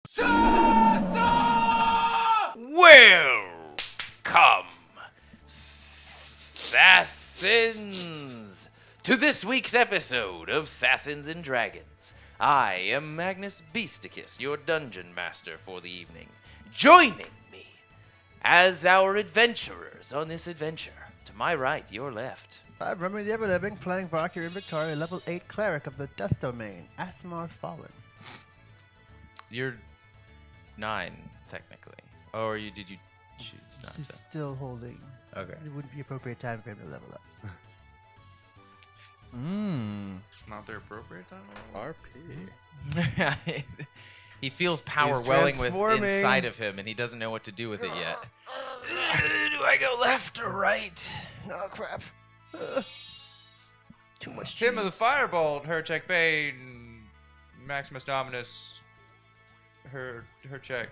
Welcome, SASANS, to this week's episode of SASANS and Dragons. I am Magnus Beasticus, your dungeon master for the evening. Joining me as our adventurers on this adventure, to my right, your left. I'm Rummy the Everliving, playing Valkyrie Invictarii, level 8 cleric of the Death Domain, Aasimar Fallen. You're 9, technically. Or did you choose not He's to? still holding. Okay. It wouldn't be appropriate time for him to level up. It's not their appropriate time. RP. He feels power He's welling transforming. inside of him, and he doesn't know what to do with it yet. Do I go left or right? Oh, crap. Too much Tim of the cheese. Firebolt, Hercheck Bane, Maximus Dominus, Hercheck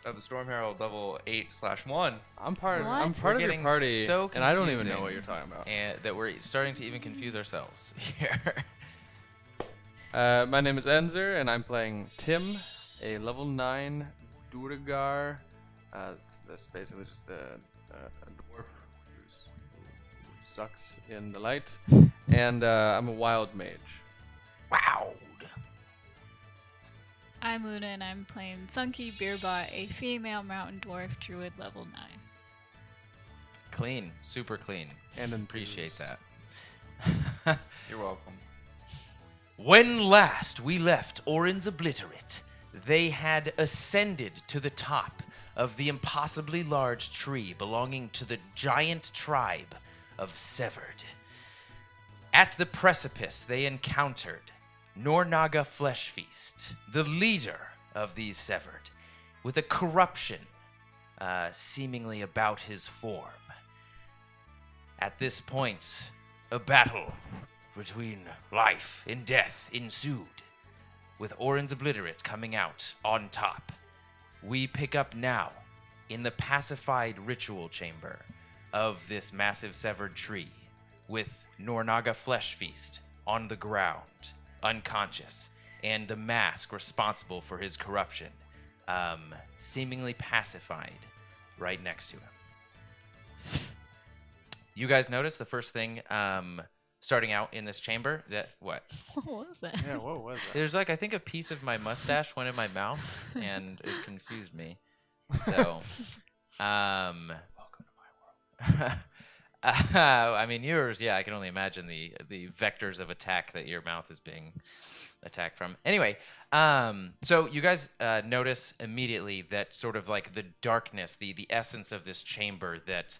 of the Storm Herald, level 8/1. I'm part of What? I'm part We're of your getting party, so and I don't even confusing. know what you're talking about. And that we're starting to even confuse ourselves here. My name is ENZER, and I'm playing Tim, a level 9 Duergar. That's basically just a dwarf who sucks in the light, and I'm a wild mage. Wow. I'm Luna and I'm playing Thunkey, Beerbot, a female mountain dwarf druid level 9. Clean, super clean. And Appreciate enthused. that. You're welcome. When last we left Oren's Obliterate, they had ascended to the top of the impossibly large tree belonging to the giant tribe of Severed. At the precipice, they encountered Nornaga Fleshfeast, the leader of these Severed, with a corruption seemingly about his form. At this point, a battle between life and death ensued, with Oren's Obliterate coming out on top. We pick up now in the pacified ritual chamber of this massive severed tree, with Nornaga Fleshfeast on the ground, unconscious, and the mask responsible for his corruption, seemingly pacified right next to him. You guys notice the first thing starting out in this chamber that what? What was that? Yeah, what was that? There's like I think a piece of my mustache went in my mouth and it confused me. So, welcome to my world. I mean yours, yeah. I can only imagine the vectors of attack that your mouth is being attacked from. Anyway, so you guys notice immediately that sort of like the darkness, the essence of this chamber that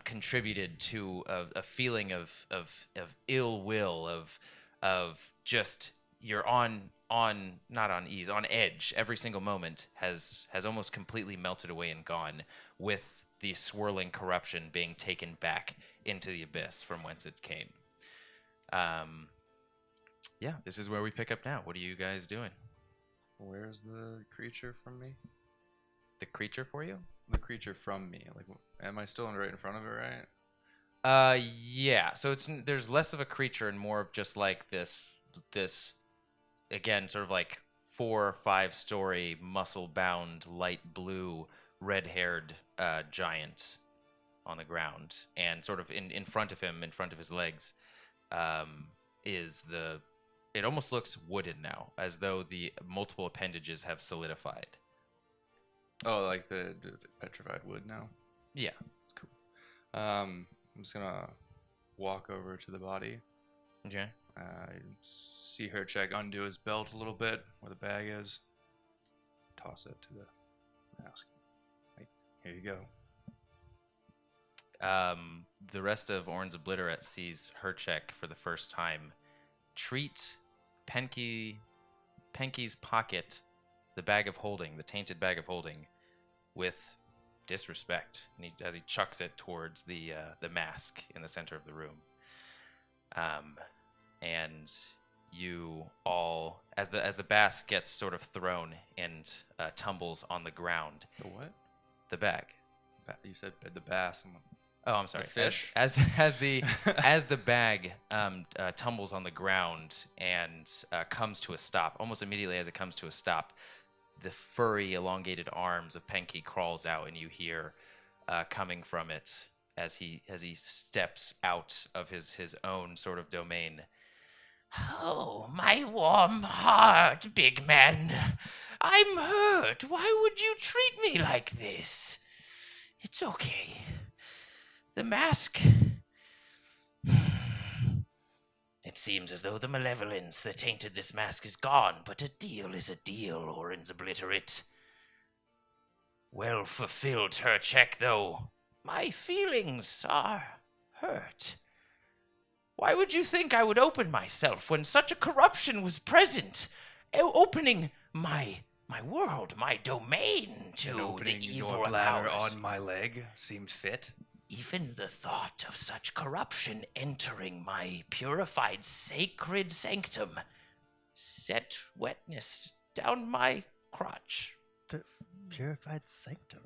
contributed to a feeling of ill will, of just you're not on ease, on edge every single moment has almost completely melted away and gone, with the swirling corruption being taken back into the abyss from whence it came. Yeah, this is where we pick up now. What are you guys doing? Where's the creature from me? The creature for you? The creature from me. Like, am I still right in front of it, right? Yeah. So there's less of a creature and more of just like this again, sort of like 4 or 5 story muscle bound light blue red haired giant on the ground, and sort of in front of him, in front of his legs, is it almost looks wooden now, as though the multiple appendages have solidified. Oh, like the petrified wood now. Yeah. It's cool. I'm just gonna walk over to the body. Okay. See Hercheck undo his belt a little bit where the bag is. Toss it to the mask. Like, here you go. The rest of Oren's Obliterate sees Hercheck for the first time treat Penky's pocket, the bag of holding, the tainted bag of holding, with disrespect, and as he chucks it towards the mask in the center of the room. And you all, as the mask gets sort of thrown and tumbles on the ground. The what? The bag. You said the bass. Oh, I'm sorry. The fish? As the bag tumbles on the ground and comes to a stop, almost immediately as it comes to a stop, the furry, elongated arms of Penky crawls out, and you hear coming from it as he steps out of his own sort of domain. Oh, my warm heart, big man. I'm hurt. Why would you treat me like this? It's okay. The mask. It seems as though the malevolence that tainted this mask is gone, but a deal is a deal, Oren's obliterate. Well fulfilled, Hercheck, though. My feelings are hurt. Why would you think I would open myself when such a corruption was present? Opening my world, my domain to And opening the evil your bladder powers. on my leg seemed fit. Even the thought of such corruption entering my purified sacred sanctum set wetness down my crotch. Purified sanctum.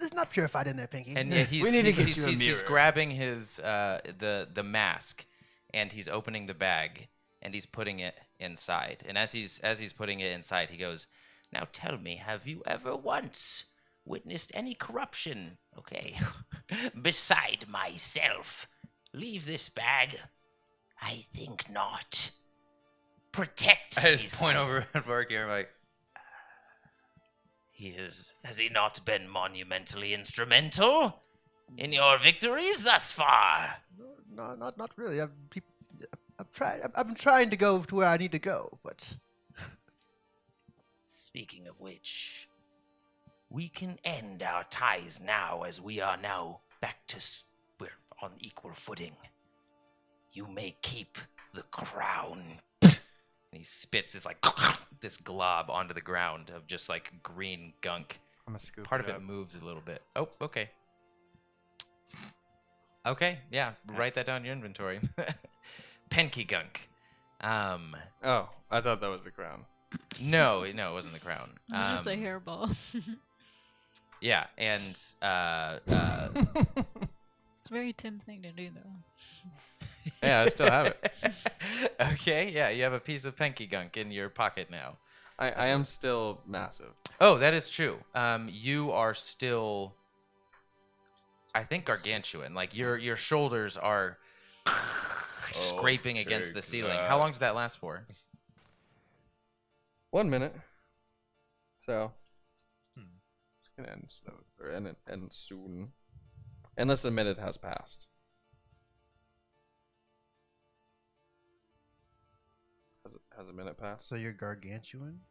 It's not purified in there, Pinky. And yeah, We need to get he's, you a he's mirror. grabbing his the mask, and he's opening the bag, and he's putting it inside. And as he's putting it inside, he goes, "Now tell me, have you ever once witnessed any corruption? Okay, beside myself. Leave this bag. I think not. Protect." I just his point life. over at Varky and I'm like, Has he not been monumentally instrumental in your victories thus far? No, not really. I've been trying to go to where I need to go, but Speaking of which, we can end our ties now, as we are now back to we're on equal footing. You may keep the crown. And he spits this like this glob onto the ground of just like green gunk. I'm gonna scoop Part of it it up. moves a little bit. Oh, okay. Okay, yeah. Write that down in your inventory. Penky gunk. Oh, I thought that was the crown. No, it wasn't the crown. It's just a hairball. Yeah, and It's a very Tim thing to do, though. Yeah, I still have it. Okay, yeah, you have a piece of Penky gunk in your pocket now. I am still massive. Oh, that is true. You are still, I think, gargantuan. Like your shoulders are scraping against the take ceiling. that. How long does that last for? 1 minute. So it's gonna end so or end soon. Unless a minute has passed. Has a minute passed? so you're gargantuan.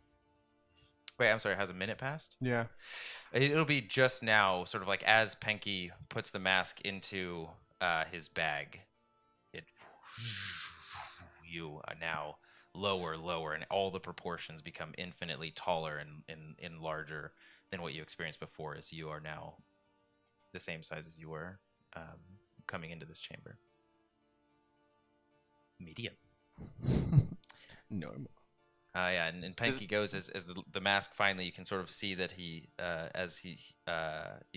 Wait, I'm sorry. Has a minute passed? Yeah. It'll be just now, sort of like as Penky puts the mask into his bag. You are now lower, and all the proportions become infinitely taller and larger than what you experienced before, as you are now the same size as you were coming into this chamber. Medium. Normal. Yeah, and Penky goes as the mask finally, you can sort of see that you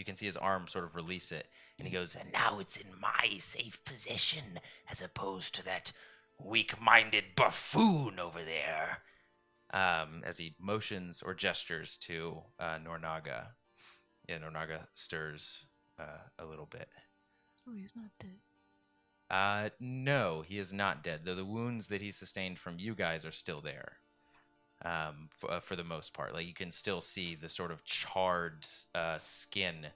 can see his arm sort of release it, and he goes, and now it's in my safe possession, as opposed to that weak-minded buffoon over there. As he motions or gestures to Nornaga. Yeah, Nornaga stirs a little bit. Oh, he's not dead. No, he is not dead, though the wounds that he sustained from you guys are still there. For the most part, like you can still see the sort of charred skin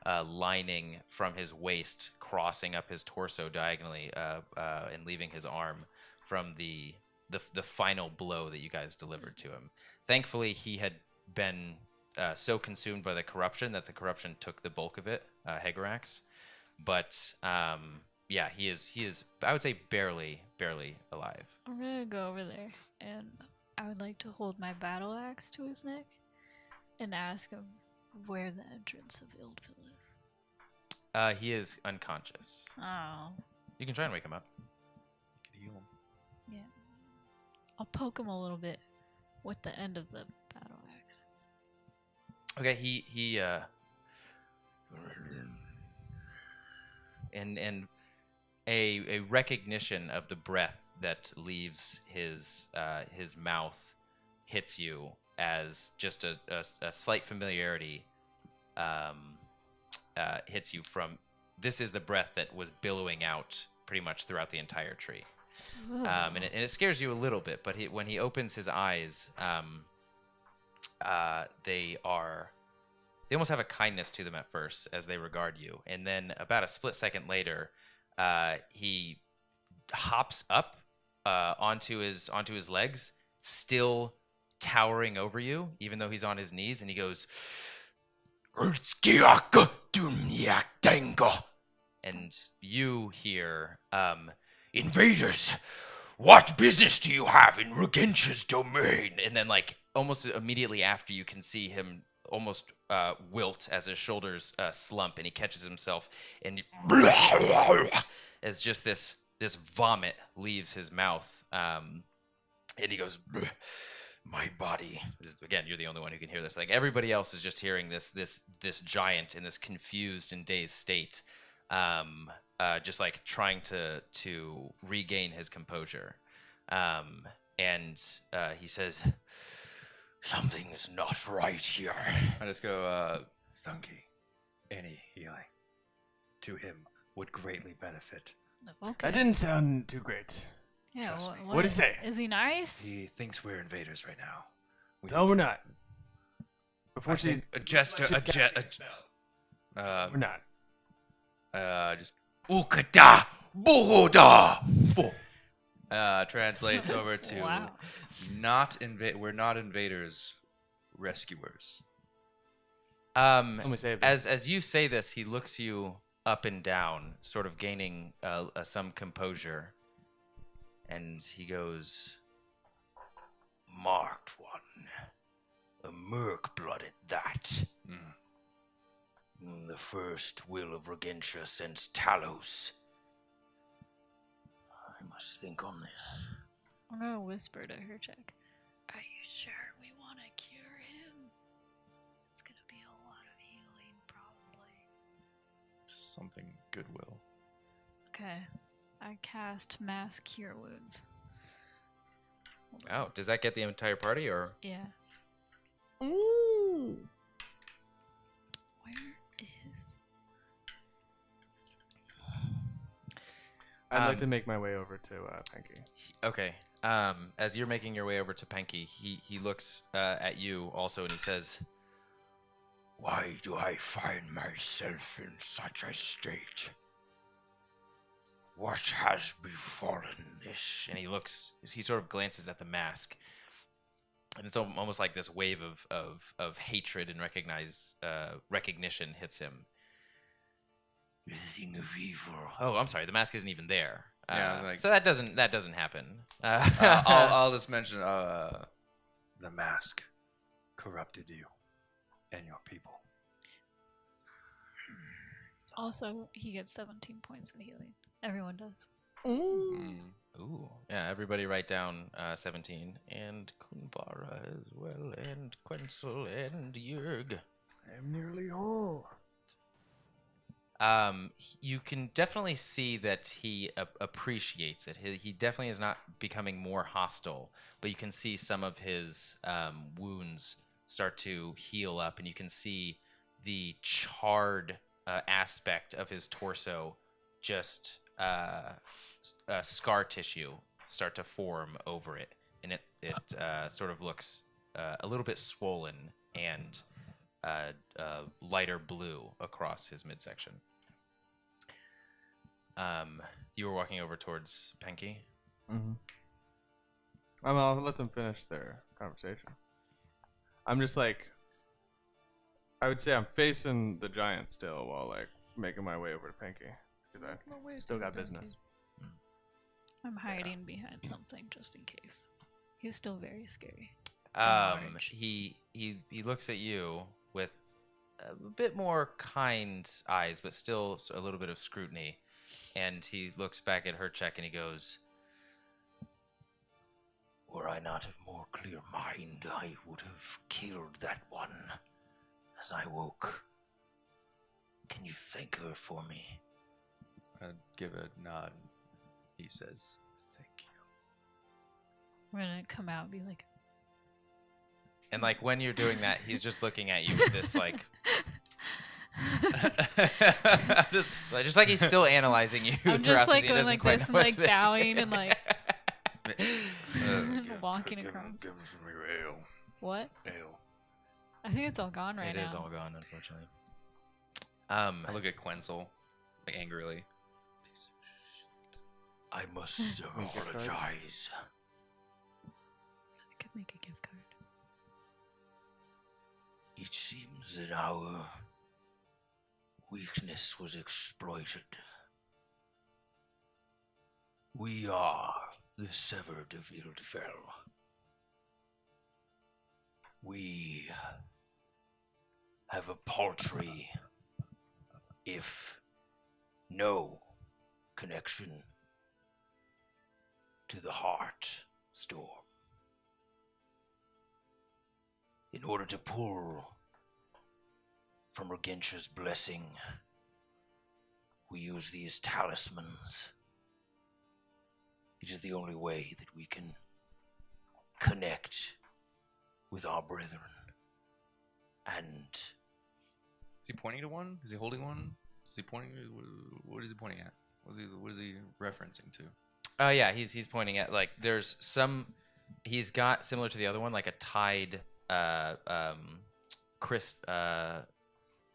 lining from his waist, crossing up his torso diagonally, and leaving his arm from the final blow that you guys delivered to him. Thankfully, he had been so consumed by the corruption that the corruption took the bulk of it, Hegarax. But yeah, he is I would say barely alive. I'm gonna go over there, and I would like to hold my battle axe to his neck and ask him where the entrance of Ildville is. He is unconscious. Oh, You can try and wake him up. yeah. I'll poke him a little bit with the end of the battle axe. Okay, he and a recognition of the breath that leaves his mouth hits you as just a slight familiarity hits you from. This is the breath that was billowing out pretty much throughout the entire tree. And it scares you a little bit, but when he opens his eyes, they almost have a kindness to them at first as they regard you, and then about a split second later, he hops up onto his legs, still towering over you, even though he's on his knees, and he goes, and you hear, invaders, what business do you have in Regentia's domain? And then, like, almost immediately after, you can see him almost wilt as his shoulders slump, and he catches himself, and as just this vomit leaves his mouth, and he goes, my body. Again, you're the only one who can hear this. Like, everybody else is just hearing this giant in this confused and dazed state, just like trying to regain his composure. And he says, something's not right here. I just go, Thunkey, any healing to him would greatly benefit. Okay. That didn't sound too great. Yeah, Trust me. What'd he say? Is he nice? He thinks we're invaders right now. No, we're not. Before I think a gesture, we're not. just Ukada Bohoda. Translates over to Wow. we're not invaders, rescuers. Let me say it. As you say this, he looks you up and down, sort of gaining some composure, and he goes, marked one, a merc-blood at that. The first will of Regentia since Talos. I must think on this. I'm gonna whisper to Hercheck. Are you sure we want to cure him? It's gonna be a lot of healing, probably. Something goodwill. Okay. I cast Mass Cure Wounds. Hold on. Oh, does that get the entire party, or? Yeah. Ooh. Where is? I'd like to make my way over to Panky. Okay. As you're making your way over to Penky, he looks at you also, and he says, why do I find myself in such a state? What has befallen this? And he sort of glances at the mask, and it's almost like this wave of hatred and recognition hits him. The thing of evil. Oh, I'm sorry. The mask isn't even there. Yeah, I was like- so that doesn't happen. I'll just mention the mask corrupted you and your people. Also, he gets 17 points of healing. Everyone does. Ooh. Yeah, everybody write down 17. And Kunbara as well, and Quencel, and Jurg. I'm nearly whole. You can definitely see that he appreciates it. He definitely is not becoming more hostile, but you can see some of his wounds start to heal up, and you can see the charred aspect of his torso, just scar tissue start to form over it, and it sort of looks a little bit swollen and lighter blue across his midsection. You were walking over towards Penky. Mm-hmm. I'll let them finish their conversation. I'm just like, I would say I'm facing the giant still while like making my way over to Penky because I still got business. I'm hiding behind something just in case. He's still very scary. He looks at you with a bit more kind eyes, but still a little bit of scrutiny. And he looks back at Hercheck and he goes, were I not of more clear mind, I would have killed that one as I woke. Can you thank her for me? I'd give a nod. He says, thank you. We're gonna come out and be like, And like when you're doing that, he's just looking at you with this like, just like he's still analyzing you. I'm throughout just like this. He going doesn't like quite this and know what's like bowing and like Give walking him across. some of your ale. What? Ale. I think it's all gone right It now. is all gone, unfortunately. I look at Quenzel, like angrily. I must apologize. I could make a gift card. It seems that our weakness was exploited. We are the severed of Ildfell. We have a paltry, if no, connection to the heart storm. In order to pull from Regentia's blessing, we use these talismans. It is the only way that we can connect with our brethren. And Is he pointing to one? Is he holding one? Is he pointing? What is he pointing at? What is he referencing to? oh yeah, he's pointing at like there's some. He's got similar to the other one, like a tied,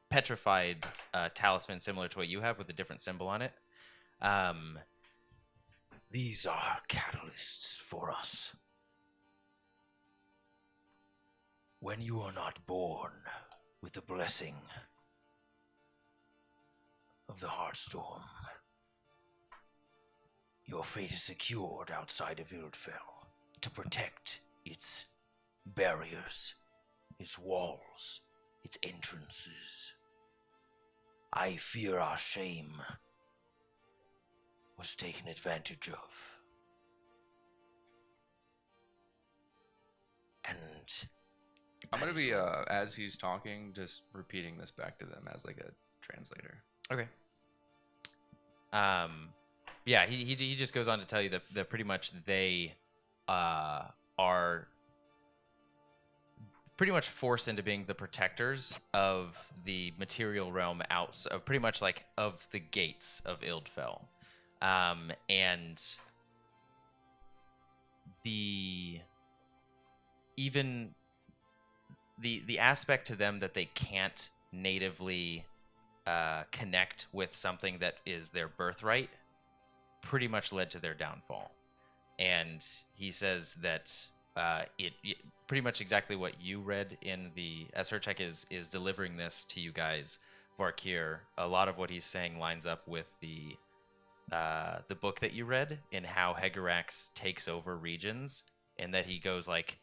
petrified talisman, similar to what you have with a different symbol on it. These are catalysts for us. When you are not born with the blessing of the Heartstorm, your fate is secured outside of Ildfell to protect its barriers, its walls, its entrances. I fear our shame was taken advantage of. And I'm gonna be as he's talking, just repeating this back to them as like a translator. okay. Yeah, he just goes on to tell you that pretty much they are pretty much forced into being the protectors of the material realm pretty much like of the gates of Ildfell. And the aspect to them that they can't natively connect with something that is their birthright pretty much led to their downfall. And he says that it pretty much exactly what you read in the as Hercheck is delivering this to you guys, Varkir. A lot of what he's saying lines up with the book that you read in how Hegerax takes over regions, and that he goes like,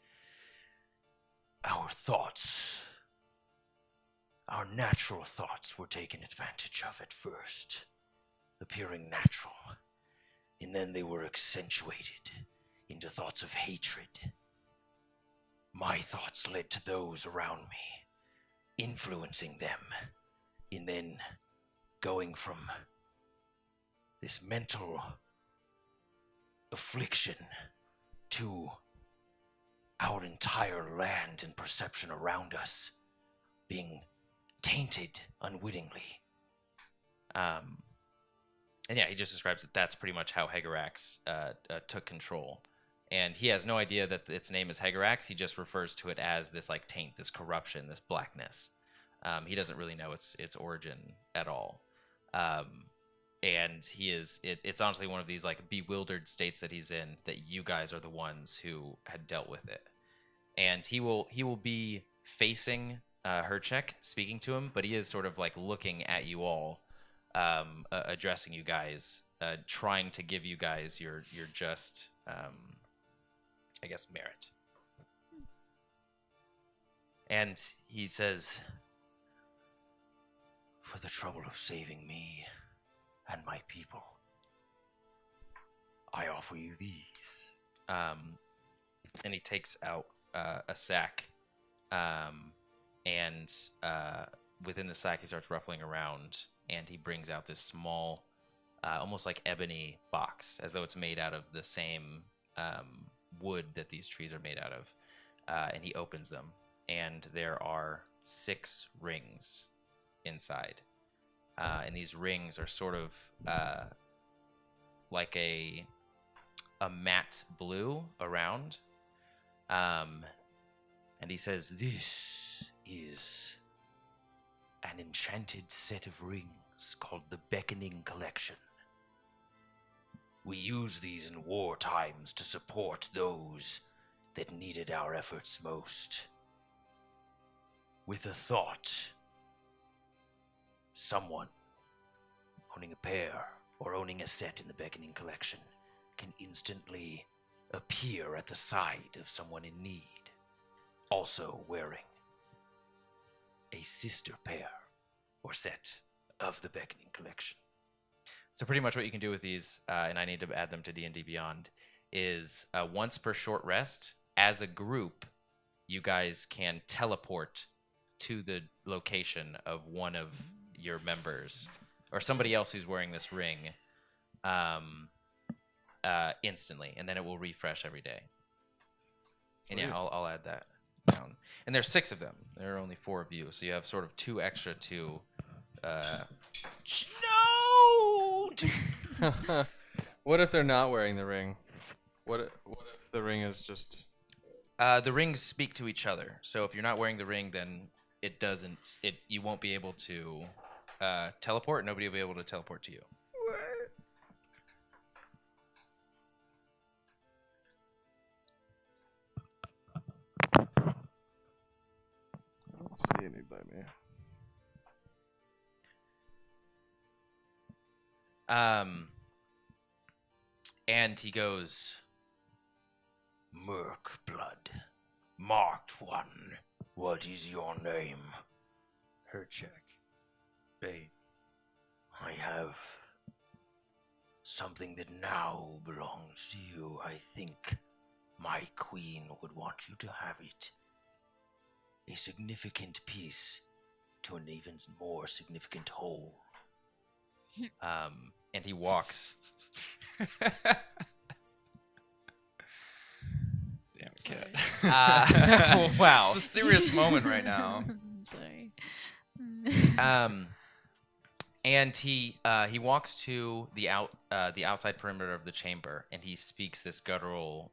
our thoughts, our natural thoughts were taken advantage of at first, appearing natural, and then they were accentuated into thoughts of hatred. My thoughts led to those around me, influencing them, and then going from this mental affliction to our entire land and perception around us being tainted unwittingly. And yeah, he just describes that that's pretty much how Hegerax took control. And he has no idea that its name is Hegerax. He just refers to it as this like taint, this corruption, this blackness. He doesn't really know its origin at all. And it's honestly one of these like bewildered states that he's in, that you guys are the ones who had dealt with it. And he will be facing Hercheck, speaking to him, but he is sort of like looking at you all, addressing you guys, trying to give you guys your just, I guess, merit. And he says, for the trouble of saving me and my people, I offer you these. And he takes out a sack, and within the sack he starts ruffling around, and he brings out this small, almost like ebony box, as though it's made out of the same wood that these trees are made out of. And he opens them, and there are 6 rings inside. And these rings are sort of like a matte blue around. And he says, "This is an enchanted set of rings called the Beckoning Collection. We use these in war times to support those that needed our efforts most. With a thought, someone owning a pair or owning a set in the Beckoning Collection can instantly appear at the side of someone in need, also wearing a sister pair or set of the Beckoning Collection." So pretty much what you can do with these, and I need to add them to D&D Beyond, is once per short rest, as a group, you guys can teleport to the location of one of your members, or somebody else who's wearing this ring, instantly, and then it will refresh every day. And yeah, I'll add that down. And there's 6 of them. There are only 4 of you, so you have sort of 2 extra to... What if they're not wearing the ring? What if the ring is just... The rings speak to each other. So if you're not wearing the ring, then it doesn't... You won't be able to teleport. Nobody will be able to teleport to you. I don't see any by me. And he goes, "Merc blood, marked one, what is your name?" Hercheck. Bane. "I have something that now belongs to you. I think my queen would want you to have it. A significant piece to an even more significant whole." And he walks. Damn kid. Wow. It's a serious moment right now. I'm sorry. And he walks to the outside perimeter of the chamber, and he speaks these guttural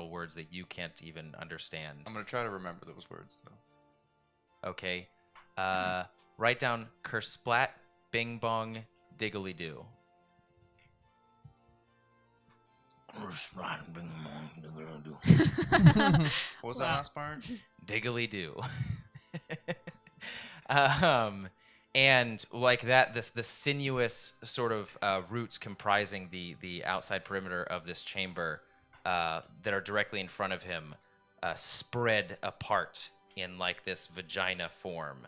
words that you can't even understand. I'm gonna try to remember those words though. Okay. Write down kersplat, bing bong, diggly doo. Kersplat, bing bong, diggly doo. What was that last part? Diggly doo. And like that, the sinuous sort of roots comprising the outside perimeter of this chamber that are directly in front of him spread apart in like this vagina form,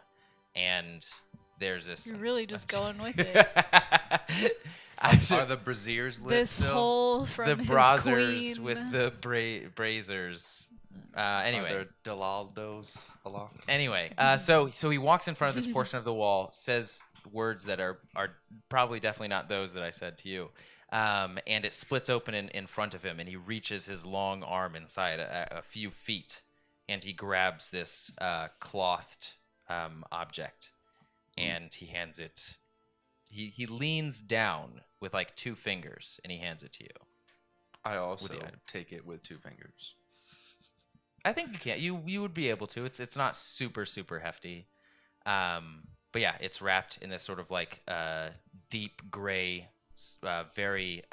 and there's this. You're really just going with it. Are the braziers lit This still? whole from the his braziers queen. with the braziers. Anyway. Are there Delaldos aloft? Anyway, so he walks in front of this portion of the wall, says words that are probably definitely not those that I said to you, and it splits open in front of him, and he reaches his long arm inside a few feet, and he grabs this clothed object, and he hands it. He leans down with like 2 fingers, and he hands it to you. I also With the item. take it with 2 fingers. I think you can. You would be able to. It's not super hefty, but yeah, it's wrapped in this sort of like deep gray, very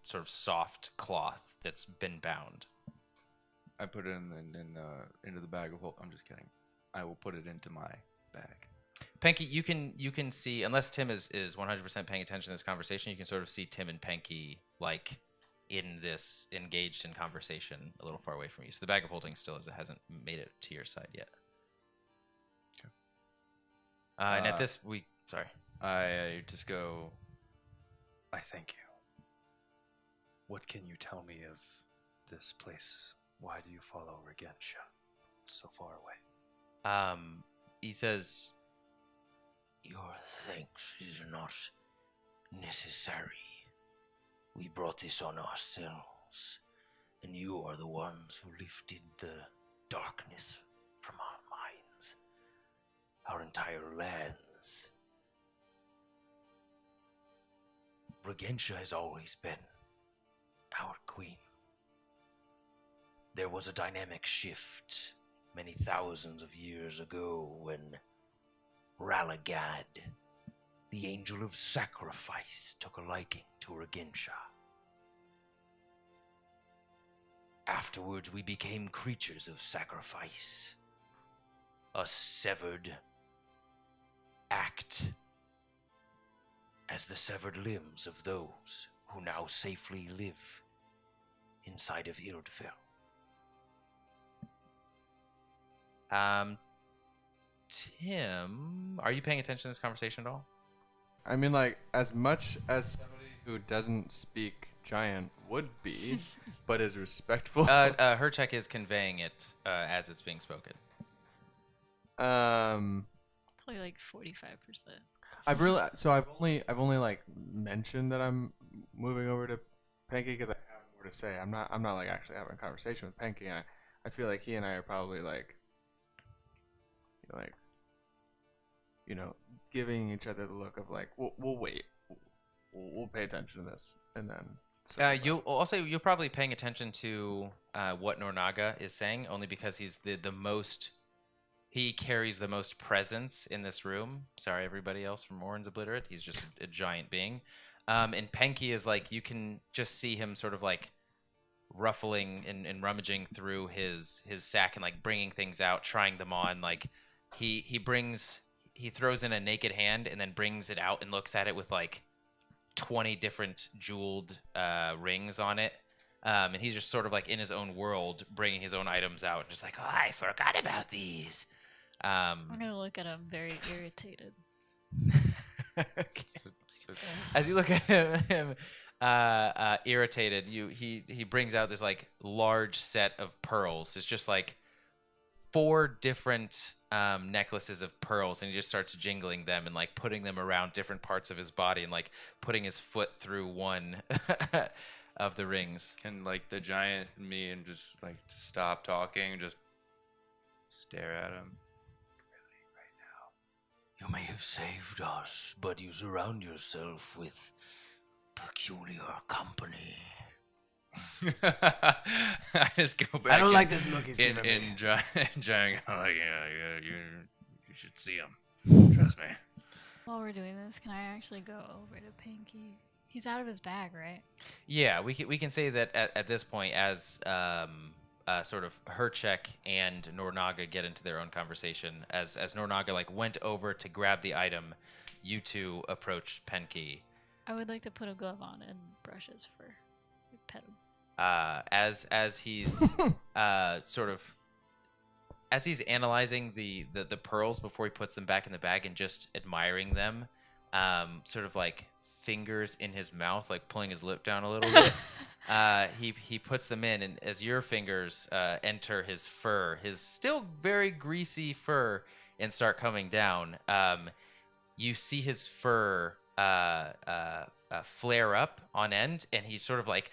sort of soft cloth that's been bound. I put it into the bag of holding. I'm just kidding. I will put it into my bag. Panky, you can see, unless Tim is 100% paying attention to this conversation, you can sort of see Tim and Panky like in this engaged in conversation a little far away from you. So the bag of holding still hasn't made it to your side yet. Okay. And at this, sorry. I just go, I thank you. What can you tell me of this place? Why do you follow Regentia so far away? He says, "Your thanks is not necessary. We brought this on ourselves, and you are the ones who lifted the darkness from our minds, our entire lands. Regentia has always been our queen. There was a dynamic shift many thousands of years ago when Ralagad, the angel of sacrifice, took a liking to Regentia. Afterwards, we became creatures of sacrifice. A severed act as the severed limbs of those who now safely live inside of Ildfell. Tim, are you paying attention to this conversation at all? I mean, like, as much as somebody who doesn't speak giant would be, but is respectful. Hercheck is conveying it as it's being spoken. Probably like 45%. I've only like mentioned that I'm moving over to Panky because I have more to say. I'm not like actually having a conversation with Panky, and I feel like he and I are probably like giving each other the look of like we'll wait, we'll pay attention to this, and then you'll probably paying attention to what Nornaga is saying, only because he's the most. He carries the most presence in this room. Sorry, everybody else from Oren's Obliterate. He's just a giant being. And Panky is like, you can just see him sort of like ruffling and rummaging through his sack and like bringing things out, trying them on. Like he throws in a naked hand and then brings it out and looks at it with like 20 different jeweled rings on it. And he's just sort of like in his own world, bringing his own items out and just like, oh, I forgot about these. I'm gonna look at him very irritated. As you look at him irritated, he brings out this like large set of pearls. It's just like 4 different necklaces of pearls, and he just starts jingling them and like putting them around different parts of his body and like putting his foot through one of the rings. Can like the giant me and just like to stop talking and just stare at him? You may have saved us, but you surround yourself with peculiar company. I just go back. I don't like this look he's giving me. And giant, like, yeah, you should see him. Trust me. While we're doing this, can I actually go over to Pinky? He's out of his bag, right? Yeah, we can say that at this point, as sort of Hercheck and Nornaga get into their own conversation, as Nornaga like went over to grab the item, you two approached Penke. I would like to put a glove on and brush his fur, pet him. As he's sort of as he's analyzing the pearls before he puts them back in the bag and just admiring them, sort of like fingers in his mouth, like pulling his lip down a little bit. He puts them in, and as your fingers enter his fur, his still very greasy fur, and start coming down, you see his fur flare up on end, and he's sort of like,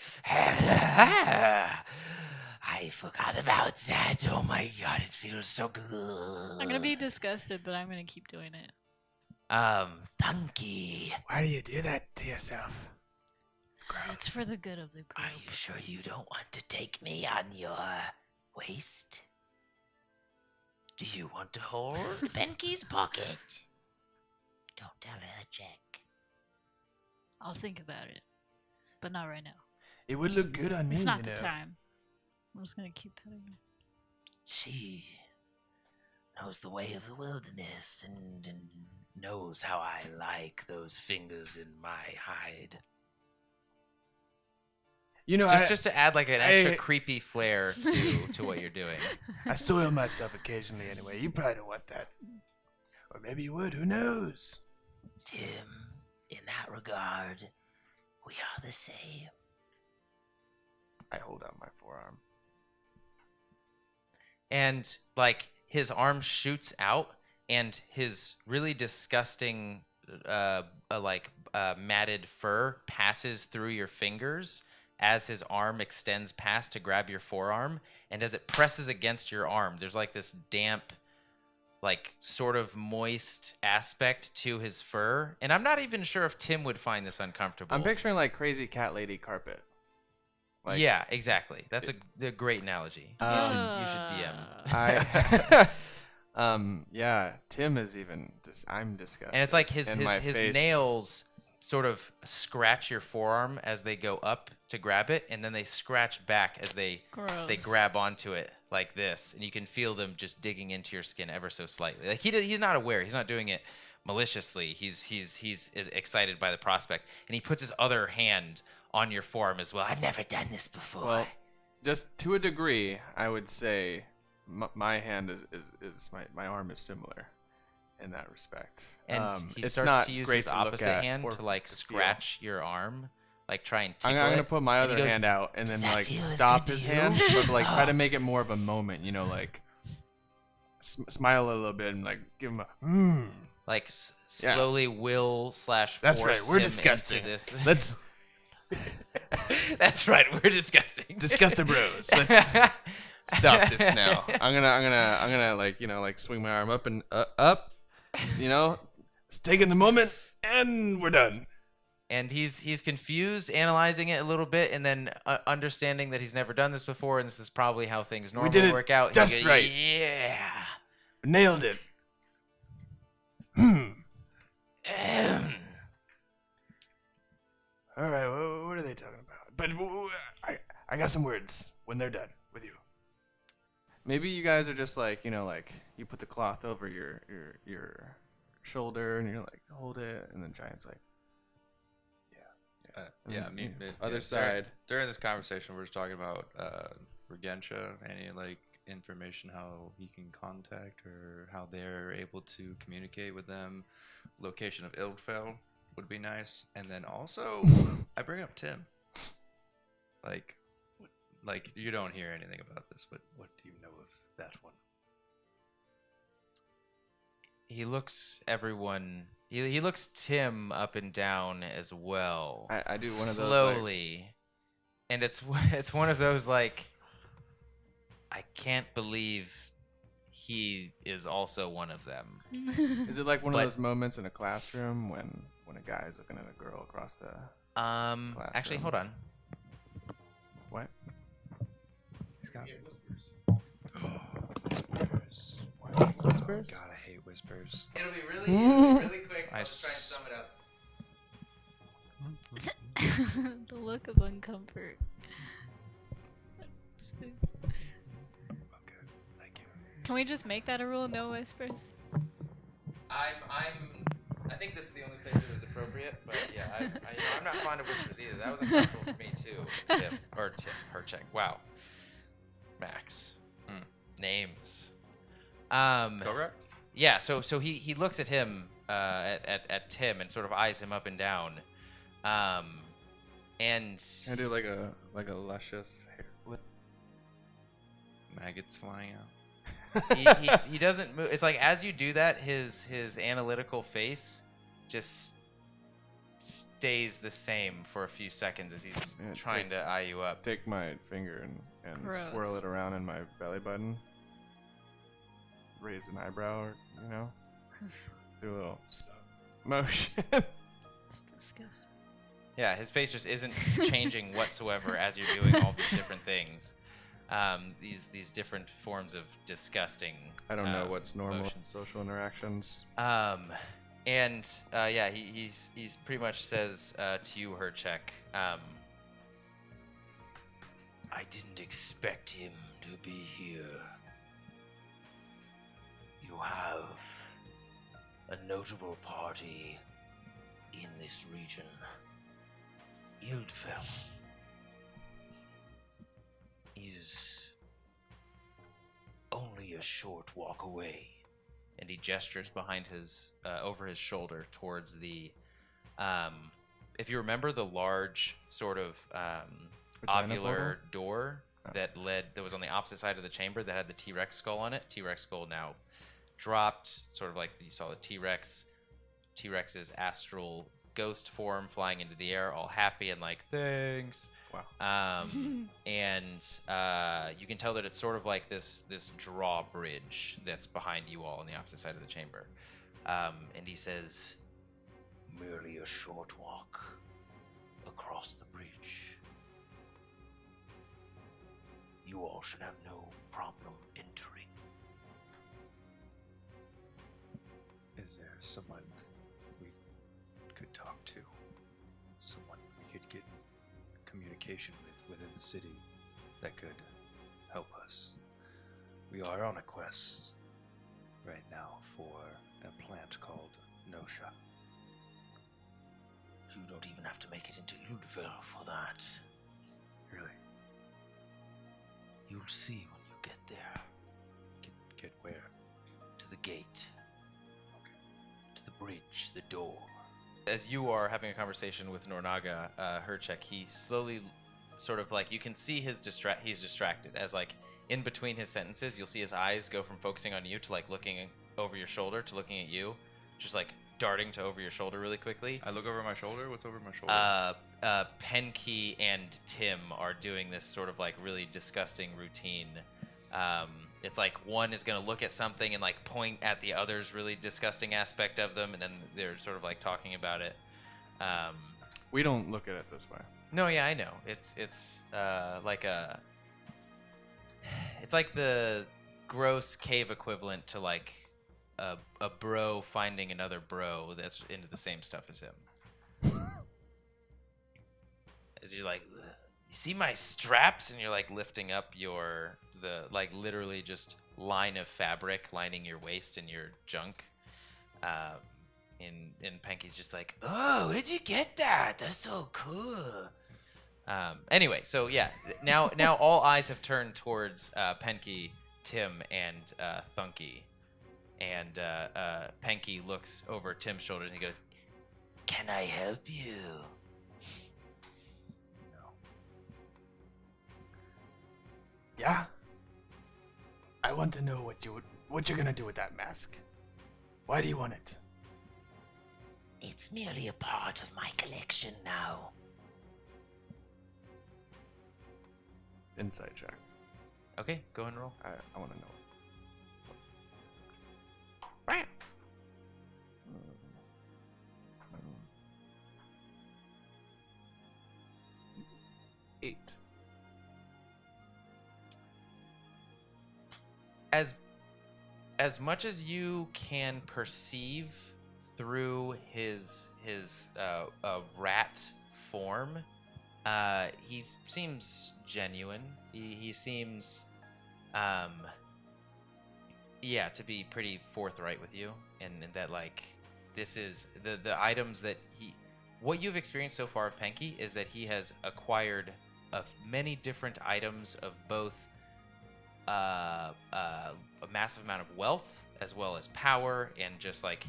I forgot about that. Oh my god, it feels so good. I'm gonna be disgusted, but I'm gonna keep doing it. Thunkey. Why do you do that to yourself? It's for the good of the group. Are you sure you don't want to take me on your waist? Do you want to hold Penke's pocket? Don't tell her, Jack. I'll think about it, but not right now. It would look good on me. It's not the time. I'm just gonna keep petting him. She knows the way of the wilderness and knows how I like those fingers in my hide. You know, just to add like an extra creepy flair to what you're doing. I soil myself occasionally anyway. You probably don't want that. Or maybe you would. Who knows? Tim, in that regard, we are the same. I hold out my forearm. And like his arm shoots out, and his really disgusting, matted fur passes through your fingers as his arm extends past to grab your forearm, and as it presses against your arm, there's like this damp, like sort of moist aspect to his fur. And I'm not even sure if Tim would find this uncomfortable. I'm picturing like crazy cat lady carpet. Like, yeah, exactly. That's a great analogy. You should DM. Yeah, Tim is even I'm disgusted. And it's like his face. nails sort of scratch your forearm as they go up to grab it, and then they scratch back as they grab onto it like this, and you can feel them just digging into your skin ever so slightly. Like he's not aware, he's not doing it maliciously. He's excited by the prospect, and he puts his other hand on your forearm as well. I've never done this before. Well, just to a degree, I would say my hand is my arm is similar in that respect. And he it's starts not to use great his to look opposite at hand or to like to scratch your arm, like try and tickle I'm gonna it. put my And he other goes, hand out and then that like feel as stop good his to you?" hand, but like try to make it more of a moment. You know, like smile a little bit and like give him a like slowly will / force That's right, we're him disgusting. into this. Let's That's right, we're disgusting. discuss the bros. Let's stop this now. I'm gonna like like swing my arm up and up. You know, take in the moment, and we're done. And he's confused, analyzing it a little bit, and then understanding that he's never done this before, and this is probably how things did normally it work out. just He goes, right. Yeah. Nailed it. All right, what are they talking about? But I got some words when they're done with you. maybe you guys are just like like you put the cloth over your shoulder and you're like hold it, and then Giant's like other side. During this conversation, we're just talking about Regentia. Any like information how he can contact or how they're able to communicate with them. Location of Ildfell would be nice, and then also I bring up Tim. Like you don't hear anything about this, but what do you know of that one? He looks everyone. He looks Tim up and down as well. I do one of those slowly, and it's one of those like I can't believe he is also one of them. Is it like one But- of those moments in a classroom when a guy is looking at a girl across the Actually, hold on. what? He's got Whispers. Whispers? God, I hate whispers. It'll be really quick. I'll just try and sum it up. The look of uncomfort. Spooks. Okay, thank you. Can we just make that a rule? No whispers. I think this is the only place that was appropriate, but yeah, I'm not fond of whispers either. That was uncomfortable for me too. Tim Hercheck. Wow. Max. Names. Correct. Yeah. So he looks at him at Tim and sort of eyes him up and down, and Can I do like a luscious hair flip? Maggots flying out. he doesn't move. It's like as you do that, his analytical face just stays the same for a few seconds as he's Yeah, trying to eye you up. Take my finger and swirl Gross. it around in my belly button. Raise an eyebrow, or do a little motion. It's disgusting. Yeah, his face just isn't changing whatsoever as you're doing all these different things. These different forms of disgusting. I don't know what's normal in emotions. social interactions. And he's pretty much says to you, Hercheck, I didn't expect him to be here. You have a notable party in this region. Ildfell is only a short walk away. And he gestures behind his, over his shoulder towards the, if you remember the large sort of Vagina ovular door that was on the opposite side of the chamber that had the T-Rex skull on it. T-Rex skull now dropped, sort of like you saw the T-Rex's astral ghost form flying into the air, all happy and like, thanks. Wow. And you can tell that it's sort of like this drawbridge that's behind you all on the opposite side of the chamber. And he says, merely a short walk across the bridge. You all should have no problem entering. Is there someone we could talk to? Someone we could get communication with within the city that could help us? We are on a quest right now for a plant called Nosha. You don't even have to make it into Everdell for that. Really? You'll see when you get there. Get where? To the gate. Okay. To the bridge, the door. As you are having a conversation with Nornaga, Hercheck, he slowly sort of like, you can see he's distracted. As like, in between his sentences, you'll see his eyes go from focusing on you to like looking over your shoulder to looking at you. Just like darting to over your shoulder really quickly. I look over my shoulder. What's over my shoulder? Penkey and Tim are doing this sort of like really disgusting routine. It's like one is going to look at something and like point at the other's really disgusting aspect of them, and then they're sort of like talking about it. We don't look at it this way. No, yeah, I know. It's like it's like the gross cave equivalent to like a bro finding another bro that's into the same stuff as him. As you're like, you see my straps, and you're like lifting up the like literally just line of fabric lining your waist and your junk. And Penkey's just like, oh, where'd you get that? That's so cool. Anyway, so yeah, now all eyes have turned towards Penkey, Tim, and Thunkey. And Penkey looks over Tim's shoulders and he goes, can I help you? No. Yeah? I want to know what you're gonna do with that mask. Why do you want it? It's merely a part of my collection now. Insight check. Okay, go ahead and roll. I want to know. 8. As much as you can perceive through his rat form, he seems genuine. He seems to be pretty forthright with you, and that like this is the items that what you've experienced so far of Penkey is that he has acquired many different items of both a massive amount of wealth as well as power, and just like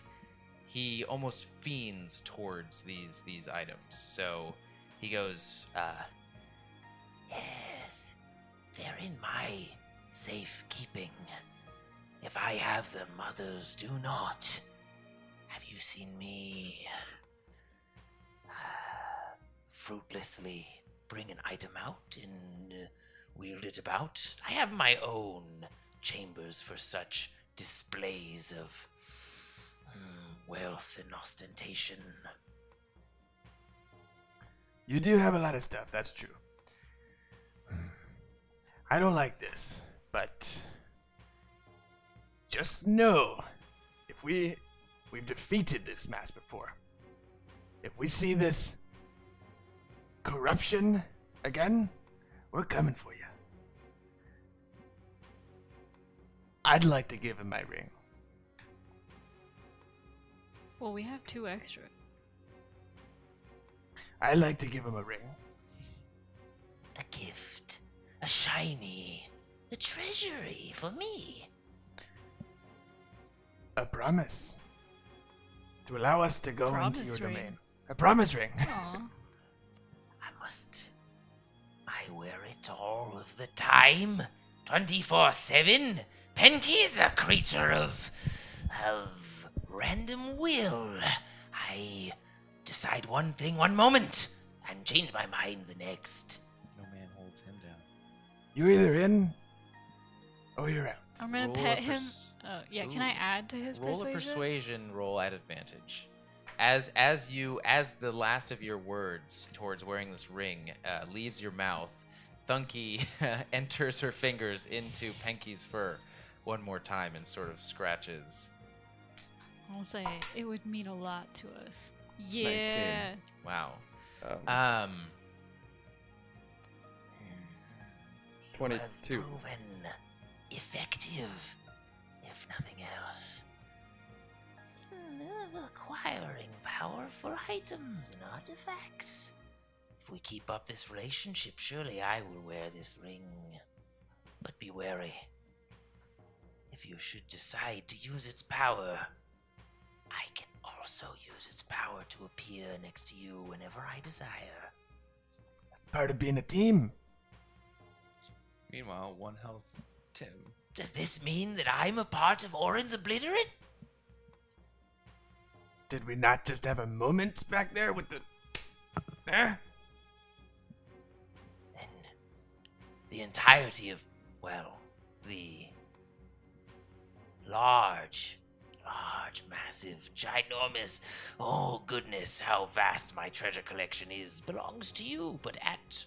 he almost fiends towards these items. So he goes, yes, they're in my safe keeping. If I have them, others do not. Have you seen me fruitlessly bring an item out and wield it about? I have my own chambers for such displays of wealth and ostentation. You do have a lot of stuff, that's true. I don't like this, but just know, if we've defeated this mask before. If we see this corruption again, we're coming for you. I'd like to give him my ring. Well, we have 2 extra. I'd like to give him a ring. A gift, a shiny, a treasury for me. A promise to allow us to go into your Promise ring. domain. A promise ring. Aw. I wear it all of the time, 24/7. Penkey is a creature of random will. I decide one thing one moment and change my mind the next. No man holds him down. You're either in or you're out. I'm gonna Roll pet a him. pers- Oh, yeah. Can I add to his Roll persuasion? a persuasion roll at advantage. As the last of your words towards wearing this ring leaves your mouth, Thunkey enters her fingers into Penky's fur one more time and sort of scratches. I'll say it would mean a lot to us. Yeah. Wow. 22. Proven effective, if nothing else. Acquiring powerful items and artifacts. If we keep up this relationship, surely I will wear this ring. But be wary. If you should decide to use its power, I can also use its power to appear next to you whenever I desire. That's part of being a team. Meanwhile, 1 health, Tim. Does this mean that I'm a part of Oren's Obliterate? Did we not just have a moment back there with the... There? Then the entirety of, well, the large, massive, ginormous, oh goodness, how vast my treasure collection is, belongs to you, but at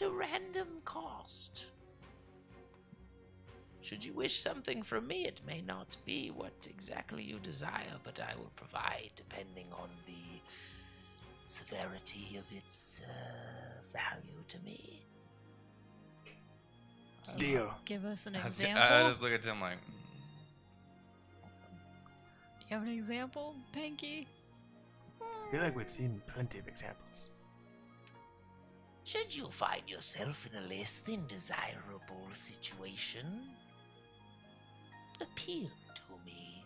a random cost. Should you wish something from me, it may not be what exactly you desire, but I will provide depending on the severity of its value to me. Deal. Give us an I example. just look at Tim like, Do you have an example, Panky? I feel like we've seen plenty of examples. Should you find yourself in a less than desirable situation, appeal to me,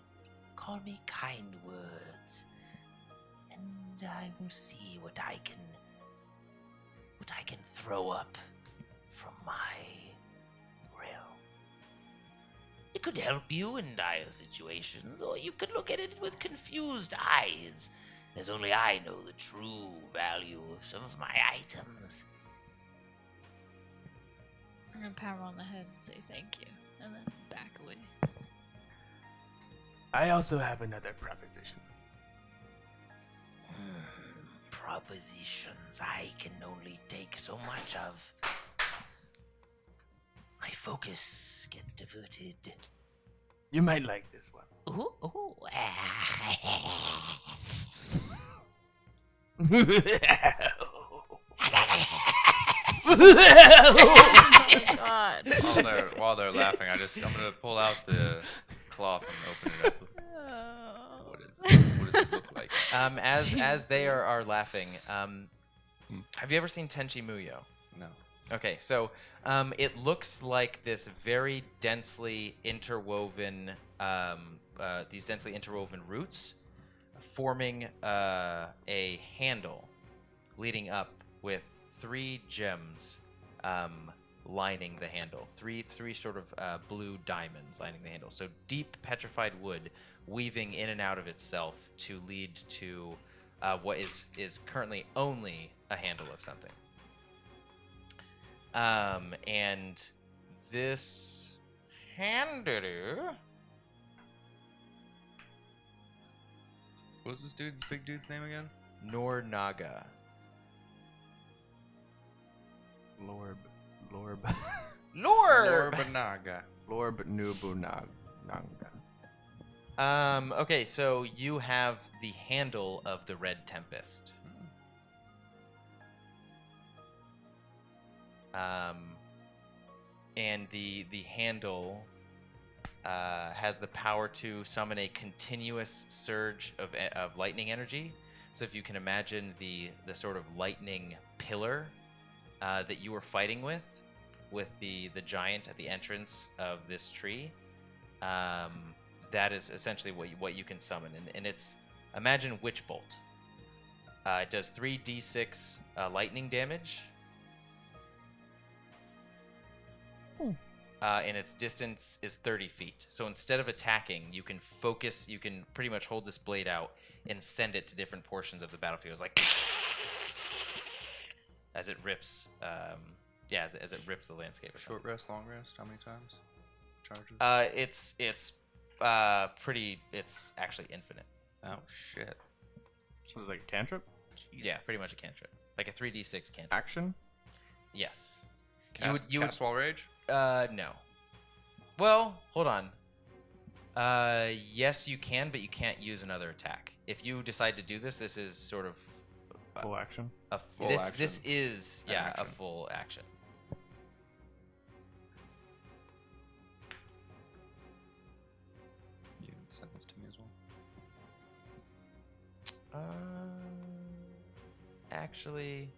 call me kind words, and I will see what I can throw up from my realm. It could help you in dire situations, or you could look at it with confused eyes, as only I know the true value of some of my items. I'm gonna pat her on the head and say thank you, and then back away. I also have another proposition. Propositions I can only take so much of. My focus gets diverted. You might like this one. Ooh, ooh. Oh God. while they're laughing, I'm gonna pull out the cloth and open it up. What does it look like? As they are laughing, have you ever seen Tenchi Muyo? No. Okay, so it looks like this very densely interwoven, these densely interwoven roots forming a handle leading up with 3 gems lining the handle. Three sort of blue diamonds lining the handle. So deep petrified wood weaving in and out of itself to lead to what is currently only a handle of something. And this handle. What was this big dude's name again? Nornaga. Lorb. Lorbanaga. Lorb Nubunag. Okay, so you have the handle of the Red Tempest. And the handle has the power to summon a continuous surge of lightning energy. So if you can imagine the sort of lightning pillar that you were fighting with the giant at the entrance of this tree, that is essentially what you can summon. And it's, imagine Witch Bolt. It does 3d6 lightning damage. and its distance is 30 feet. So instead of attacking, you can focus, you can pretty much hold this blade out and send it to different portions of the battlefield. It's like as it rips, as it rips the landscape. Short rest, long rest. How many times? Charges. It's actually infinite. Oh shit. So it's like a cantrip? Yeah, pretty much a cantrip, like a 3d6 cantrip. Action? Yes. Cast while rage. No. Well, hold on. Yes, you can, but you can't use another attack. If you decide to do this, this is sort of Full action? this is An action. a full action. You sent this to me as well. Actually,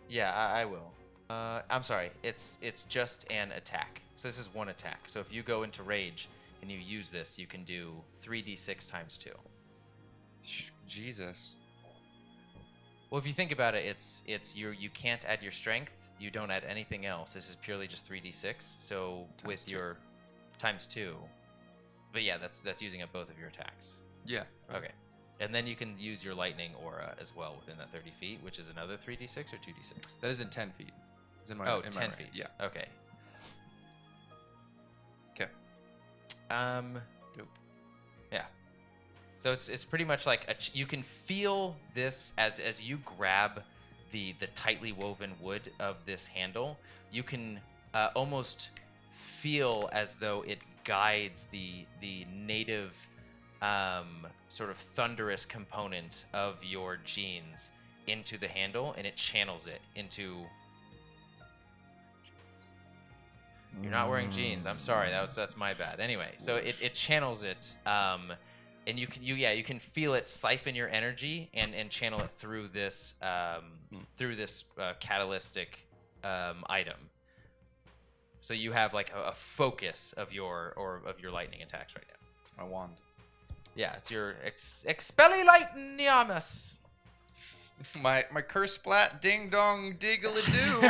yeah, I will. I'm sorry. It's just an attack. So this is one attack. So if you go into rage and you use this, you can do 3d6 times 2. Jesus. Well, if you think about it, you can't add your strength. You don't add anything else. This is purely just 3d6. So with your times 2. But yeah, that's using up both of your attacks. Yeah. Okay. And then you can use your lightning aura as well within that 30 feet, which is another 3d6 or 2d6? That is in 10 feet. It's in my, Oh, in 10 my feet. range. Yeah. Okay. Okay. Dope. Yeah. So it's pretty much like you can feel this as you grab the tightly woven wood of this handle. You can almost feel as though it guides the native sort of thunderous component of your genes into the handle, and it channels it into. You're not wearing jeans. I'm sorry. That's my bad. Anyway, so it channels it, and you can feel it siphon your energy and channel it through this catalytic item. So you have like a focus of your lightning attacks right now. It's my wand. Yeah, it's your Expelliarmus. My curse splat ding dong diggly doo.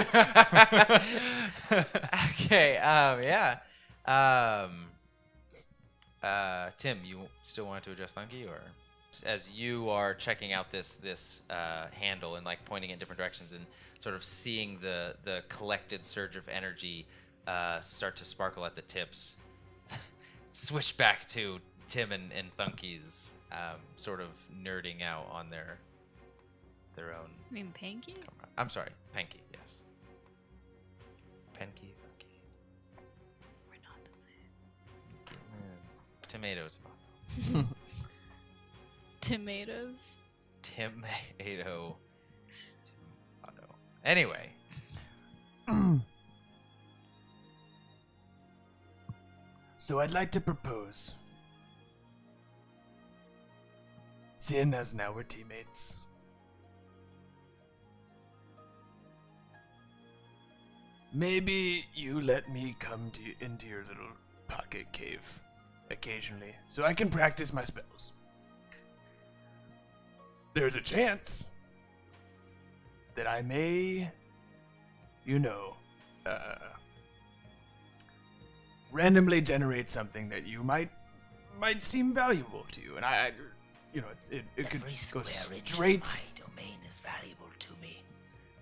Okay, yeah. Tim, you still wanted to adjust Thunkey, or as you are checking out this handle and like pointing in different directions and sort of seeing the collected surge of energy start to sparkle at the tips, switch back to Tim and Thunkey's sort of nerding out on their own. I mean, Panky? I'm sorry, Panky, yes. Panky, Thunkey. We're not the same. Tomatoes. Tomatoes? Tomato. Anyway. So I'd like to propose. Seeing as now we're teammates. Maybe you let me come into your little pocket cave occasionally, so I can practice my spells. There's a chance that I may, randomly generate something that you might seem valuable to you, and it could go straight. My domain is valuable to me.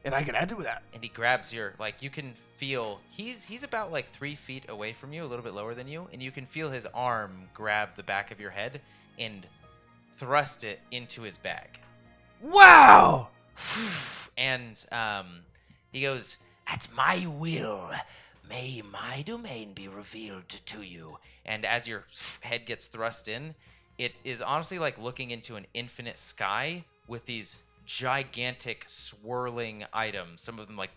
And I can add to that. And he grabs you can feel he's about like 3 feet away from you, a little bit lower than you, and you can feel his arm grab the back of your head and thrust it into his bag. Wow! And he goes, "At my will, may my domain be revealed to you." And as your head gets thrust in, it is honestly like looking into an infinite sky with these gigantic swirling items. Some of them like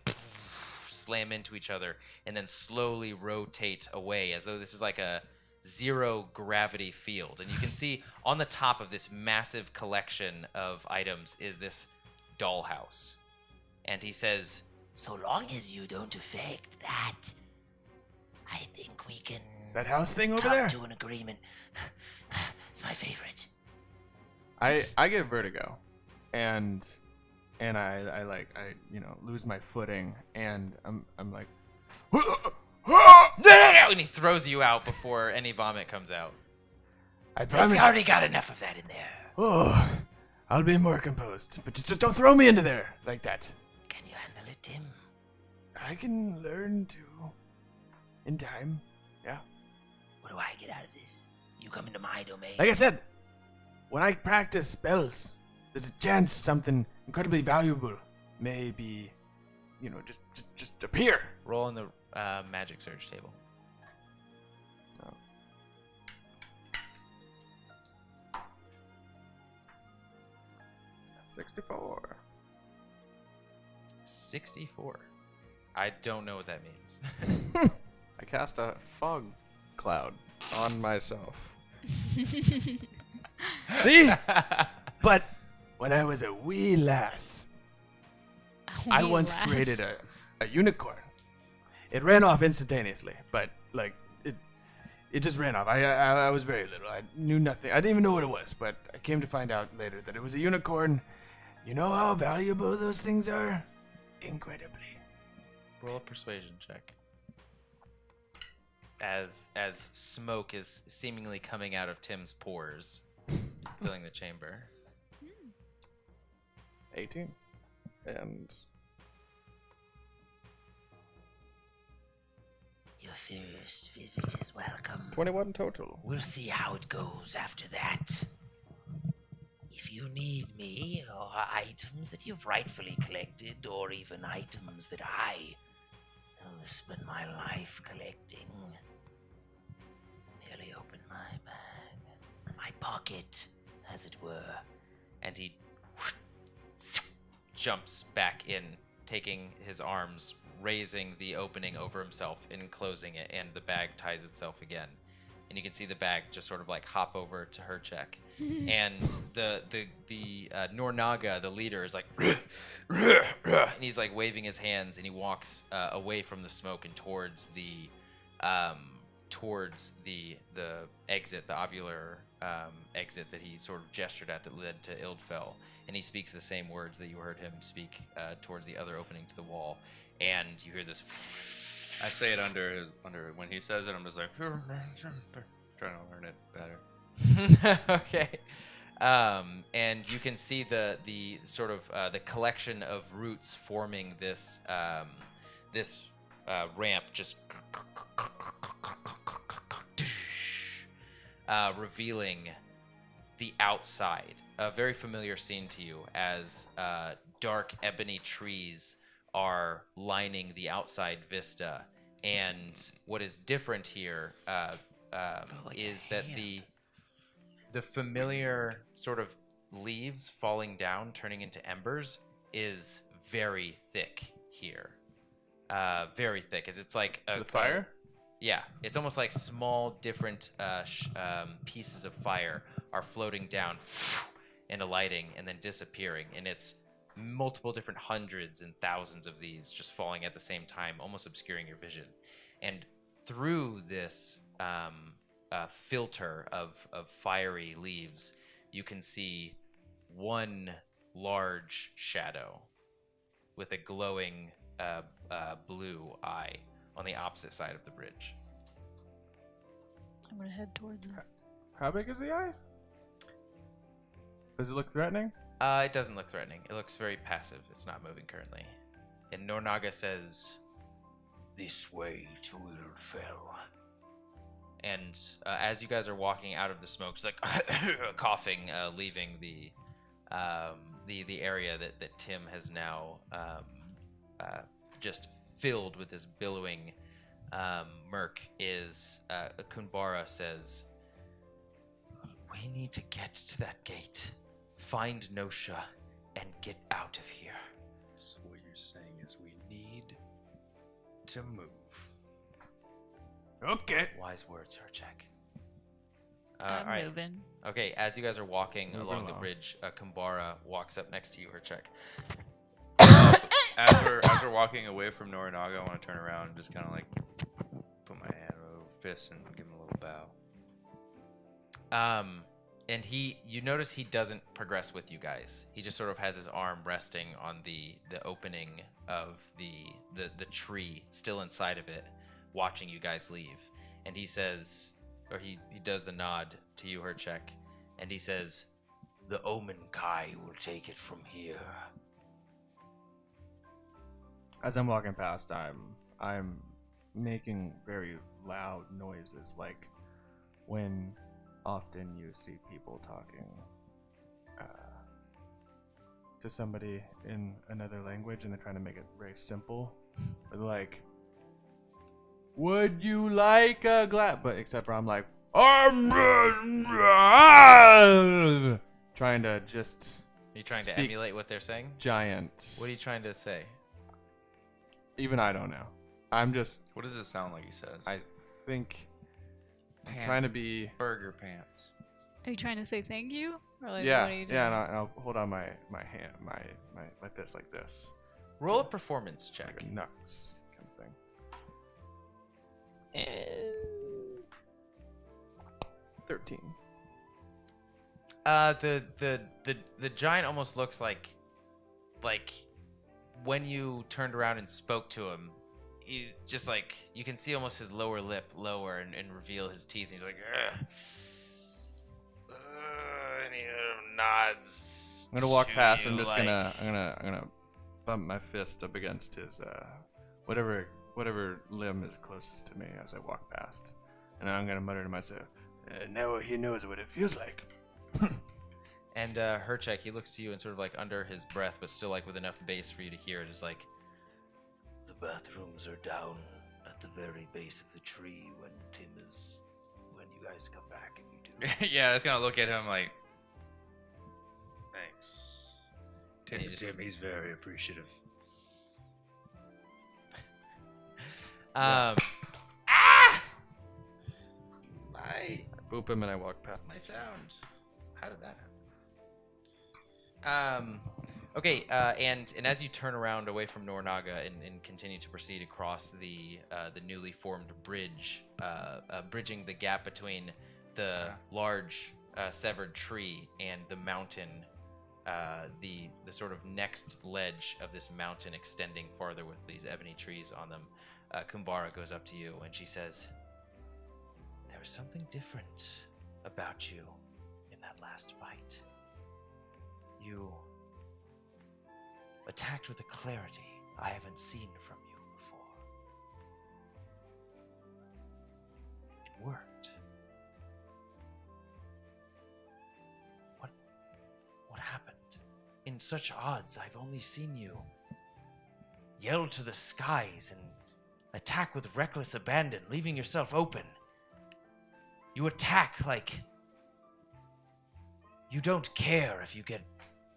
slam into each other and then slowly rotate away as though this is like a zero gravity field. And you can see on the top of this massive collection of items is this dollhouse. And he says, "So long as you don't affect that, I think we can That house thing over come there? to an agreement." It's my favorite. I get vertigo, and I lose my footing, and I'm like, And he throws you out before any vomit comes out. I It's promise. already got enough of that in there. Oh, I'll be more composed. But just don't throw me into there like that. Can you handle it, Tim? I can learn to. In time. Yeah. What do I get out of this? You come into my domain. Like I said, when I practice spells, there's a chance something incredibly valuable may be, just appear. Roll on the magic surge table. 64. 64. I don't know what that means. I cast a fog cloud on myself. See? But when I was a wee lass, I Wee once lass. created a unicorn. It ran off instantaneously, but it just ran off. I was very little. I knew nothing. I didn't even know what it was, but I came to find out later that it was a unicorn. You know how valuable those things are? Incredibly. Roll a persuasion check. As smoke is seemingly coming out of Tim's pores, filling the chamber. 18. And Your first visit is welcome. 21 total. We'll see how it goes after that. If you need me, or items that you've rightfully collected, or even items that I will spend my life collecting, merely open my bag, my pocket, as it were. And he jumps back in, taking his arms, raising the opening over himself and closing it, and the bag ties itself again. And you can see the bag just sort of like hop over to Hercheck. And the Nornaga, the leader, is like, and he's like waving his hands, and he walks away from the smoke and towards the exit, the ovular exit that he sort of gestured at that led to Ildfell. And he speaks the same words that you heard him speak towards the other opening to the wall. And you hear this. I say it under when he says it. I'm just like trying to learn it better. Okay. And you can see the sort of the collection of roots forming this ramp, just revealing the outside. A very familiar scene to you as dark ebony trees are lining the outside vista. And what is different here is that the familiar sort of leaves falling down, turning into embers, is very thick here. Very thick, as it's like a fire? Yeah, it's almost like small, different pieces of fire are floating down and alighting and then disappearing, and it's multiple different hundreds and thousands of these just falling at the same time, almost obscuring your vision. And through this filter of fiery leaves, you can see one large shadow with a glowing blue eye on the opposite side of the bridge. I'm gonna head towards it. How big is the eye? Does it look threatening? It doesn't look threatening. It looks very passive. It's not moving currently. And Nornaga says, This way to Ildfell. and as you guys are walking out of the smoke, just like coughing, leaving the area that Tim has now just filled with this billowing murk, is Kunbara says, we need to get to that gate, find Nosha, and get out of here. So what you're saying is we need to move. Okay. Wise words, Hercheck. I'm all right. moving. Okay, as you guys are walking Moving along the along. bridge, Kumbara walks up next to you, Hercheck. As we're walking away from Norinaga, I want to turn around and just kind of like put my hand over fist and give him a little bow. And you notice he doesn't progress with you guys. He just sort of has his arm resting on the opening of the tree, still inside of it, watching you guys leave. And he says, or he does the nod to you, Hercheck, and he says, "The Omen Kai will take it from here." As I'm walking past, I'm making very loud noises, like when often you see people talking to somebody in another language and they're trying to make it very simple. But like, would you like a glass? But except for I'm like, trying to just. Are you trying to speak emulate what they're saying? Giant. What are you trying to say? Even I don't know. I'm just. What does it sound like he says? I think. Trying to be. Burger pants. Are you trying to say thank you? Or like, Yeah, what are you doing? yeah, and I'll hold on my hand, my fist like this, Roll a performance check. like a knucks kind of thing. 13. The giant almost looks like when you turned around and spoke to him, he just like you can see almost his lower lip lower and reveal his teeth. And he's like, and he nods. I'm gonna walk to past. you I'm just like- I'm gonna bump my fist up against his whatever limb is closest to me as I walk past, and I'm gonna mutter to myself, "Now he knows what it feels like." And Hercheck, he looks to you and sort of like under his breath, but still like with enough bass for you to hear it, is like, The bathrooms are down at the very base of the tree when you guys come back and you do. Yeah, I was gonna look at him like, thanks. And he just- Timmy's very appreciative. Ah! My Boop him and I walk past. sound. How did that happen? Okay, and as you turn around away from Nornaga and continue to proceed across the newly formed bridge, bridging the gap between the large severed tree and the mountain, the sort of next ledge of this mountain extending farther with these ebony trees on them, Kumbara goes up to you and she says, "There was something different about you in that last fight. You attacked with a clarity I haven't seen from you before. It worked. What happened? In such odds, I've only seen you yell to the skies and attack with reckless abandon, leaving yourself open. You attack like you don't care if you get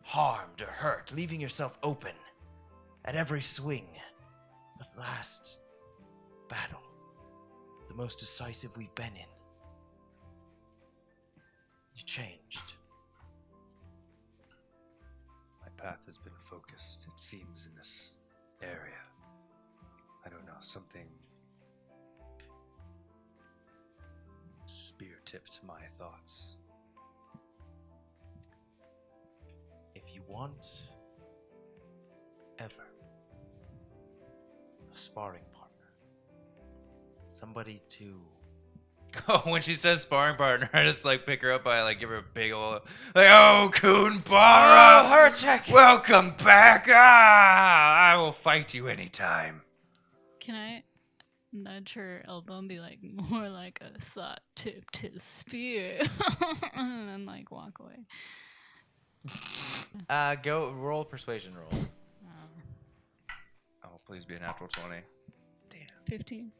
harmed or hurt, leaving yourself open at every swing. But last battle, the most decisive we've been in, you changed. My path has been focused, it seems, in this area. I don't know, something spear-tipped my thoughts. If you want ever a sparring partner, somebody to Oh, when she says sparring partner, I just like pick her up. I like give her a big old like, "Oh, Kumbara, Hercheck! welcome back. I will fight you anytime." Can I nudge her elbow and be like, more like a thought tipped his spear? And then like walk away. Go roll a persuasion roll. Oh, please be a natural 20. 15.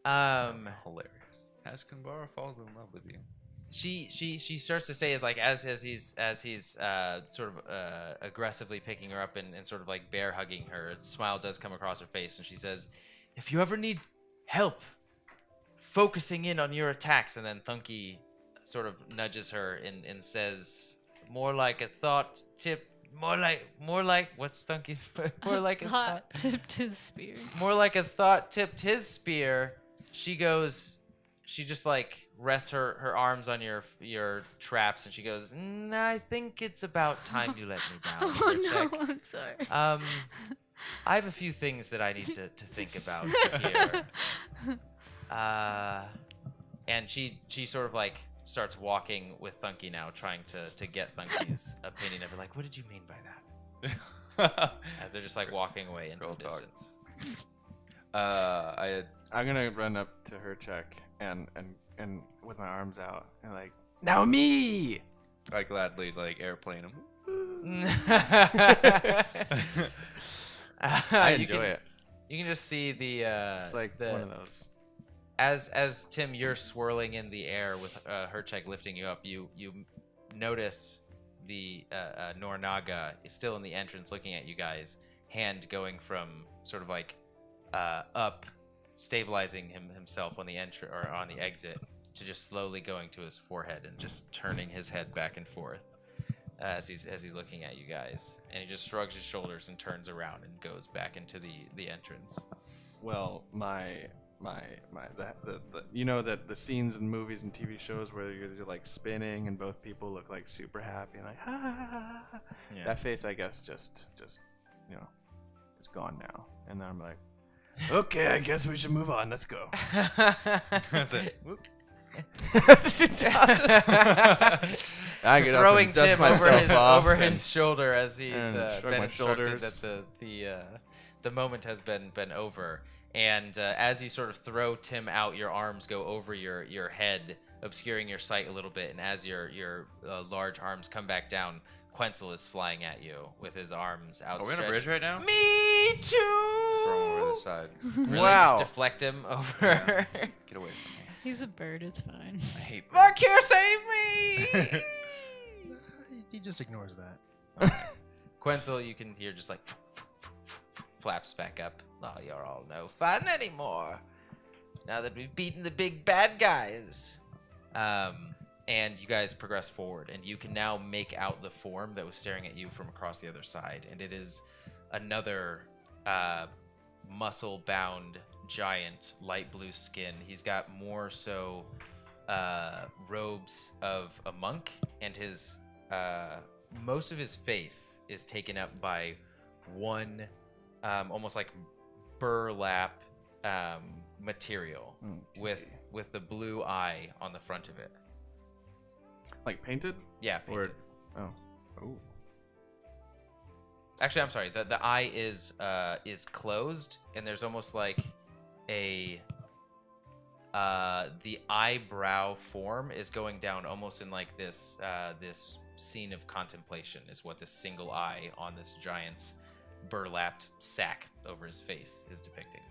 Hilarious. As Kumbara falls in love with you. She starts to say is like as he's sort of aggressively picking her up and sort of like bear hugging her, a smile does come across her face and she says, "If you ever need help focusing in on your attacks," and then Thunkey sort of nudges her and says, "More like a thought tip, more like what's Thunkey's more like a thought tipped his spear. more like a thought tipped his spear." She just like rests her arms on your traps and she goes, "I think it's about time you let me down." Oh no, I'm sorry. I have a few things that I need to think about here. And she sort of like starts walking with Thunkey now, trying to get Thunkey's opinion of it. Like, what did you mean by that? As they're just like walking away into Girl the talk. distance. I'm gonna run up to Hercheck and with my arms out and like, now me. I gladly like airplane him. I enjoy it. You can just see the It's like one of those. As Tim, you're swirling in the air with Hercheck lifting you up. You notice the Nornaga is still in the entrance, looking at you guys. Hand going from sort of like up, stabilizing himself on the on the exit, to just slowly going to his forehead and just turning his head back and forth as he's looking at you guys. And he just shrugs his shoulders and turns around and goes back into the entrance. Well, you know that the scenes in movies and TV shows where you're like spinning and both people look like super happy and like ha ha ha ha. Yeah. That face, I guess, just you know, is gone now. And then I'm like, okay, I guess we should move on. Let's go. That's it. I get up Throwing and dust Tim myself off over and- his shoulder as he's and shrug been my instructed shoulders. that the moment has been over. And as you sort of throw Tim out, your arms go over your head, obscuring your sight a little bit. And as your large arms come back down, Quenzel is flying at you with his arms Are we outstretched. on a bridge right now? Me too. Throw him over the side. Really Wow. just deflect him over. Get away from me. He's a bird, it's fine. I hate Markir, save me! He just ignores that. Quenzel, you can hear just like flaps back up. Oh, you're all no fun anymore. Now that we've beaten the big bad guys. And you guys progress forward, and you can now make out the form that was staring at you from across the other side. And it is another muscle-bound giant, light blue skin. He's got more so robes of a monk, and his most of his face is taken up by one almost like burlap material with the blue eye on the front of it. Like painted? Yeah, Or painted. oh. Actually, I'm sorry. The eye is closed, and there's almost like a the eyebrow form is going down almost in like this this scene of contemplation is what this single eye on this giant's burlapped sack over his face is depicting.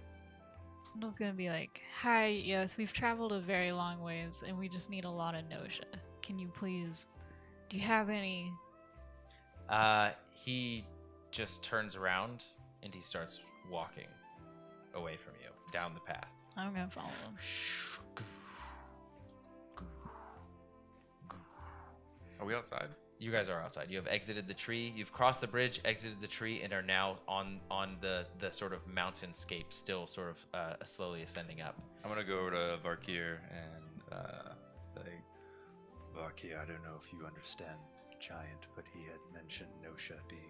I'm just gonna be like, hi, yes, we've traveled a very long ways, and we just need a lot of Nosha. Can you please, do you have any? He just turns around and he starts walking away from you down the path. I'm gonna follow him. Are we outside? You guys are outside. You have exited the tree. You've crossed the bridge, exited the tree, and are now on the sort of mountainscape, still sort of slowly ascending up. I'm gonna go over to Varkir and like, Varkir, I don't know if you understand Giant, but he had mentioned Nosha being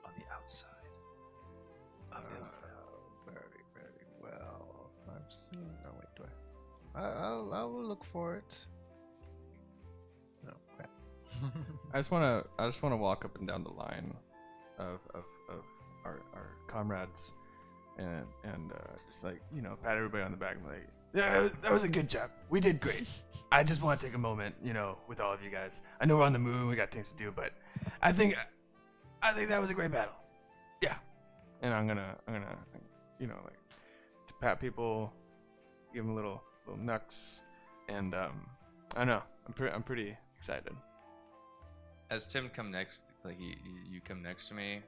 on the outside of Ilfell. Very, very well. I've seen. No, wait, do I? I will look for it. No, crap. I just wanna walk up and down the line of our comrades and just like, you know, pat everybody on the back and be like, yeah, that was a good job. We did great. I just want to take a moment, you know, with all of you guys. I know we're on the move, we got things to do, but I think that was a great battle. Yeah. And I'm gonna you know, like, to pat people, give them little knucks, and I don't know. I'm pretty excited. As Tim come next, like you come next to me,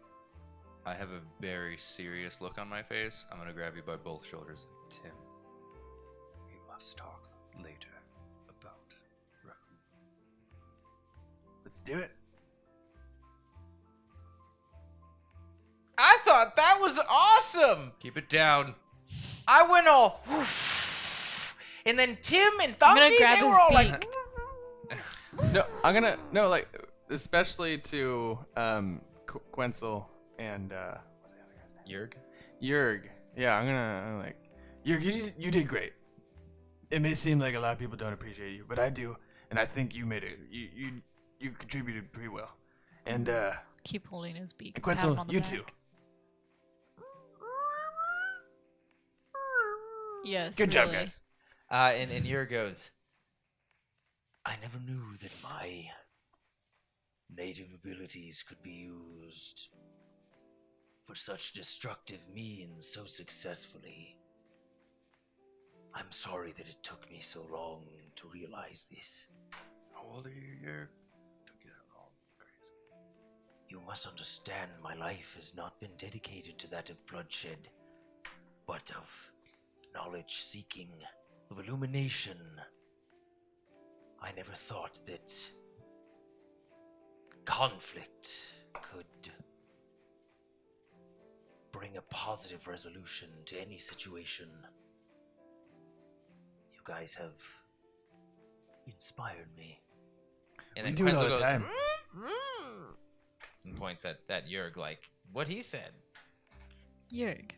I have a very serious look on my face. I'm gonna grab you by both shoulders. Tim, we must talk later about Rahul. Let's do it. I thought that was awesome. Keep it down. I went all, whoosh, and then Tim and I'm gonna Thunkey, grab they his were all beak. like. No, like, especially to Quenzel and what's the other guy's name? Yerg? Yerg. Yeah, I'm like, Yerg, you did great. It may seem like a lot of people don't appreciate you, but I do, and I think you made it. You contributed pretty well. And Keep holding his beak. and Pat him Quetzal, on the you back. too. Yes, Good job, really. guys. And Yerg goes, I never knew that my native abilities could be used for such destructive means so successfully. I'm sorry that it took me so long to realize this. How old are you? Took you that long. Crazy. You must understand my life has not been dedicated to that of bloodshed, but of knowledge-seeking, of illumination. I never thought that conflict could bring a positive resolution to any situation. You guys have inspired me. and We then do it all Quetzal the goes, time. and points at Yerg like, what he said. Yerg,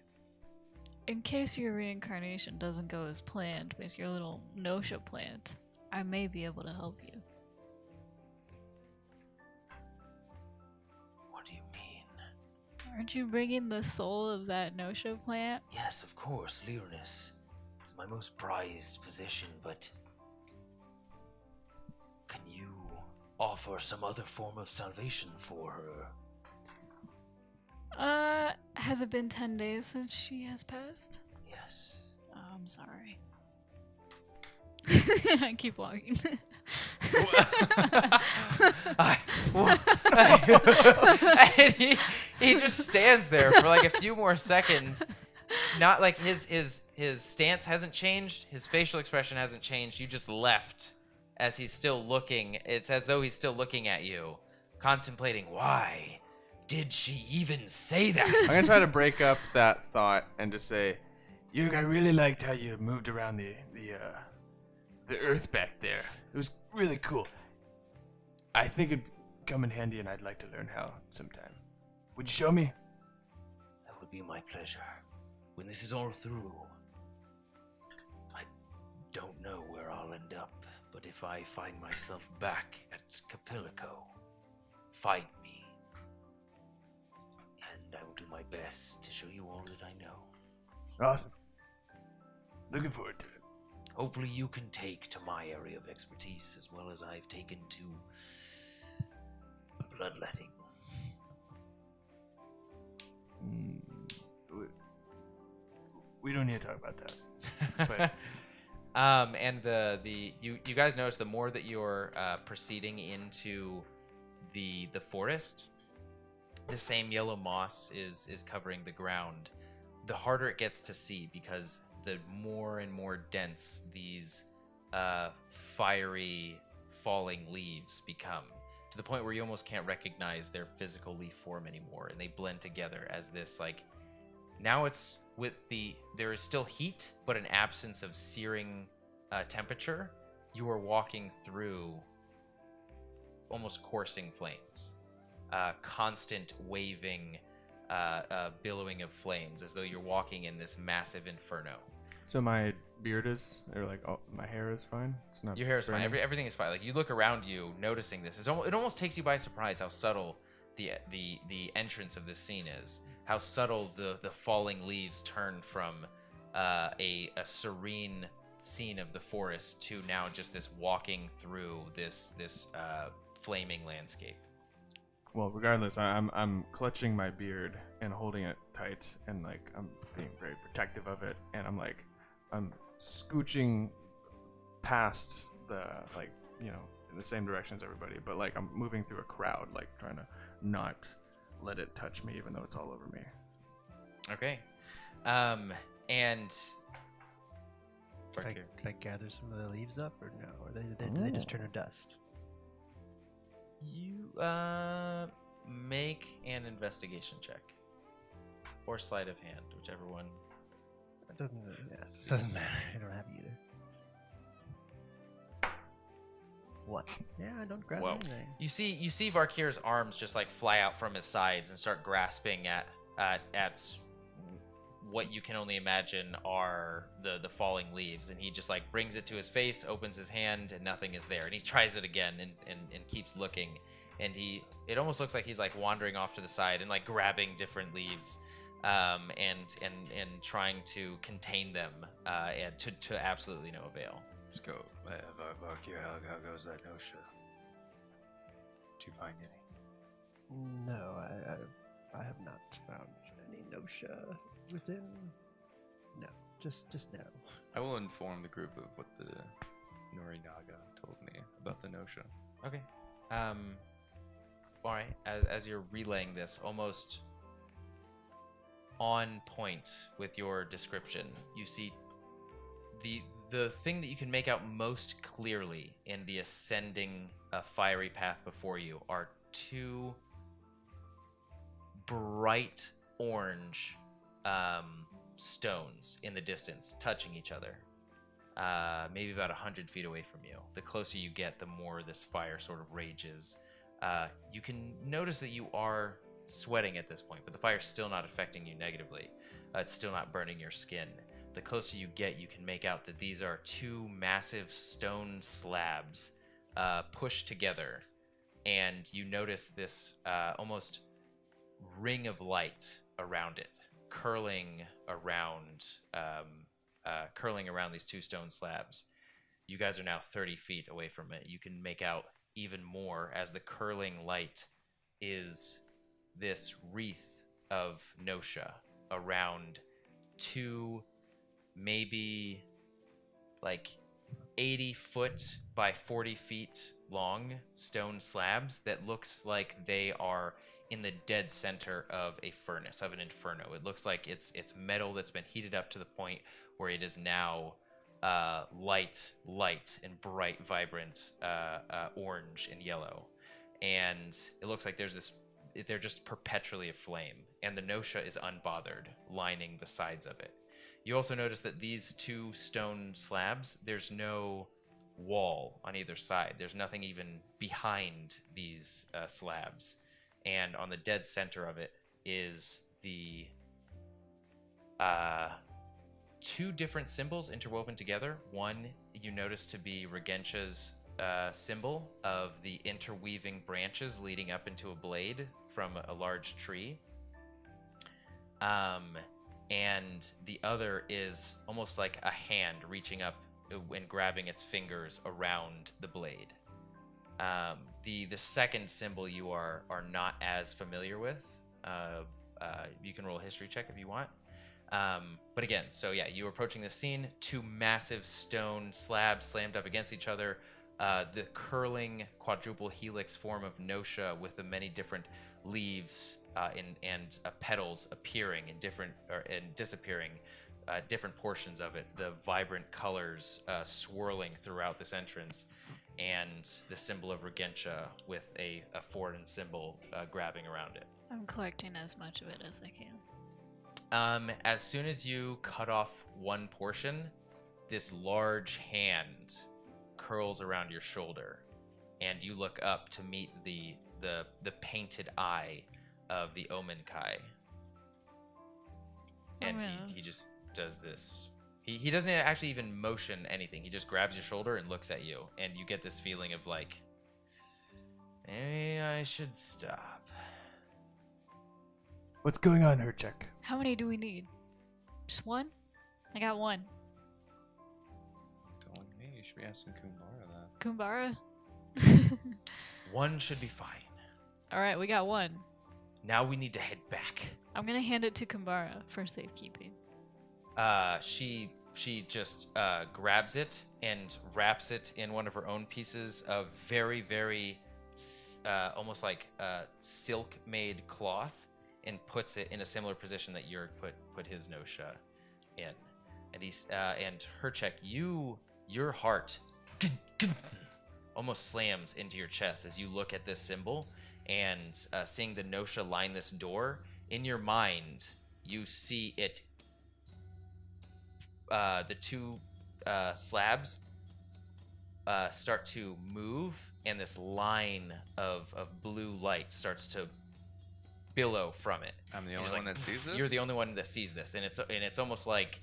in case your reincarnation doesn't go as planned with your little Nosha plant, I may be able to help you. What do you mean? Aren't you bringing the soul of that Nosha plant? Yes, of course, Lyranus is my most prized possession, but can you offer some other form of salvation for her? Has it been 10 days since she has passed? Yes. Oh, I'm sorry. I keep walking. And he just stands there for like a few more seconds. Not like his stance hasn't changed, his facial expression hasn't changed. You just left as he's still looking. It's as though he's still looking at you, contemplating why did she even say that? I'm gonna try to break up that thought and just say, Yerg, I really liked how you moved around the earth back there. It was really cool. I think it'd come in handy, and I'd like to learn how sometime. Would you show me? That would be my pleasure. When this is all through, I don't know where I'll end up, but if I find myself back at Capilico, find me. And I will do my best to show you all that I know. Awesome. Looking forward to it. Hopefully you can take to my area of expertise as well as I've taken to bloodletting. We don't need to talk about that. But And you guys notice the more that you're proceeding into the forest, the same yellow moss is covering the ground. The harder it gets to see because the more and more dense these fiery falling leaves become, to the point where you almost can't recognize their physical leaf form anymore, and they blend together as this like. Now it's with there is still heat, but an absence of searing temperature. You are walking through almost coursing flames, constant waving, billowing of flames, as though you're walking in this massive inferno. so my beard is, or like my hair is fine. It's not. Your hair is fine. burning? Everything is fine. Like you look around you, noticing this. It almost takes you by surprise how subtle the entrance of this scene is. How subtle the falling leaves turn from a serene scene of the forest to now just this walking through this flaming landscape. Well, regardless, I'm clutching my beard and holding it tight, and like I'm being very protective of it, and I'm scooching past the in the same direction as everybody, but like I'm moving through a crowd, like trying to not let it touch me, even though it's all over me. Okay, and Can I gather some of the leaves up, or no? Or do they just turn to dust? you make an investigation check or sleight of hand, whichever one. It doesn't matter. I don't have either. What? Yeah, I don't grab Whoa. anything. You see Varkir's arms just like fly out from his sides and start grasping at what you can only imagine are the falling leaves, and he just like brings it to his face, opens his hand, and nothing is there. And he tries it again and keeps looking, and it almost looks like he's like wandering off to the side and like grabbing different leaves, and trying to contain them, and to absolutely no avail. Let's go. Valkyrie, how goes that Nosha? Did you find any? No, I have not found any Nosha within. No, just now. I will inform the group of what the Norinaga told me about the Nosha. Okay. All right. As you're relaying this, almost on point with your description, you see the thing that you can make out most clearly in the ascending fiery path before you are two bright orange stones in the distance touching each other, maybe about 100 feet away from you. The closer you get, the more this fire sort of rages. You can notice that you are sweating at this point, but the fire's still not affecting you negatively. It's still not burning your skin. The closer you get, you can make out that these are two massive stone slabs pushed together, and you notice this almost ring of light around it, curling around these two stone slabs. You guys are now 30 feet away from it. You can make out even more as the curling light is this wreath of Nosha around two, maybe like 80 foot by 40 feet long stone slabs that looks like they are in the dead center of a furnace, of an inferno. It looks like it's metal that's been heated up to the point where it is now light and bright, vibrant orange and yellow. And it looks like they're just perpetually aflame. And the Nosha is unbothered, lining the sides of it. You also notice that these two stone slabs, there's no wall on either side. There's nothing even behind these slabs. And on the dead center of it is the two different symbols interwoven together. One you notice to be Regentia's symbol of the interweaving branches leading up into a blade from a large tree. And the other is almost like a hand reaching up and grabbing its fingers around the blade. The second symbol you are not as familiar with. You can roll a history check if you want. But again, so yeah, you approaching the scene, two massive stone slabs slammed up against each other. The curling quadruple helix form of Nosha with the many different leaves and petals appearing in different and disappearing different portions of it. The vibrant colors swirling throughout this entrance, and the symbol of Regentia with a foreign symbol grabbing around it. I'm collecting as much of it as I can. As soon as you cut off one portion, this large hand curls around your shoulder, and you look up to meet the painted eye of the Omen Kai. And he just does this. He doesn't actually even motion anything. He just grabs your shoulder and looks at you, and you get this feeling of like, maybe I should stop. What's going on, Hercheck? How many do we need? Just one? I got one. Don't look at me. You should be asking Kumbara that. Kumbara? One should be fine. Alright, we got one. Now we need to head back. I'm gonna hand it to Kumbara for safekeeping. She just grabs it and wraps it in one of her own pieces of very, very almost like silk-made cloth, and puts it in a similar position that Jurg put his Nosha in. And and Hercheck, your heart almost slams into your chest as you look at this symbol and seeing the Nosha line this door. In your mind, you see it. The two slabs start to move, and this line of blue light starts to billow from it. I'm the And only it's one that sees this? You're the only one that sees this, and it's almost like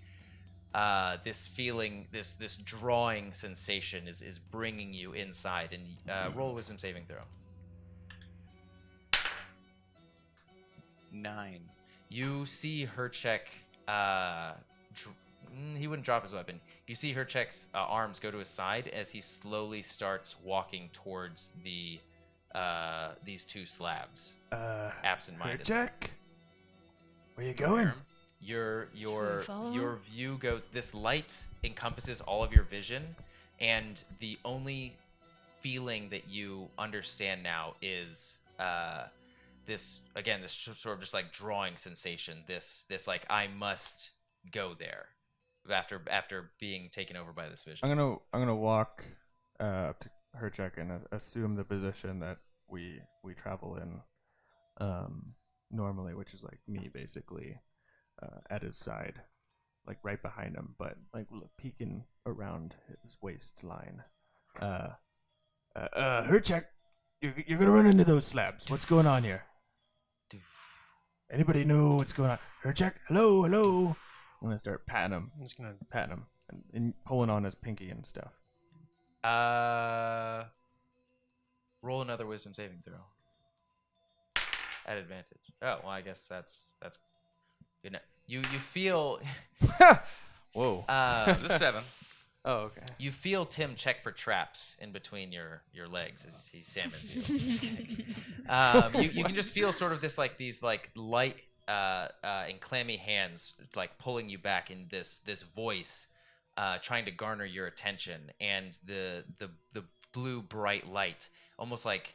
this feeling, this drawing sensation is bringing you inside. And roll a wisdom saving throw. 9. You see Hercheck. He wouldn't drop his weapon. You see Hercheck's arms go to his side as he slowly starts walking towards these two slabs. Absent-minded. Hercheck? Where you going? Your Should we follow him? view goes. This light encompasses all of your vision, and the only feeling that you understand now is this sort of just like drawing sensation. This like I must go there after being taken over by this vision. I'm gonna walk to Hercheck and assume the position that we travel in normally, which is like me basically at his side, like right behind him, but like peeking around his waistline. Hercheck, you're gonna run into those slabs. What's going on here? Anybody know what's going on? Hercheck, hello. I'm gonna start patting him. I'm just gonna. And pulling on his pinky and stuff. Roll another wisdom saving throw. At advantage. Oh, well, I guess that's good. Enough. You feel. Whoa. This is 7. Oh, okay. You feel Tim check for traps in between your legs as he salmons you. Just kidding. You can just feel sort of this like these like light and clammy hands like pulling you back, in this voice trying to garner your attention, and the blue bright light almost like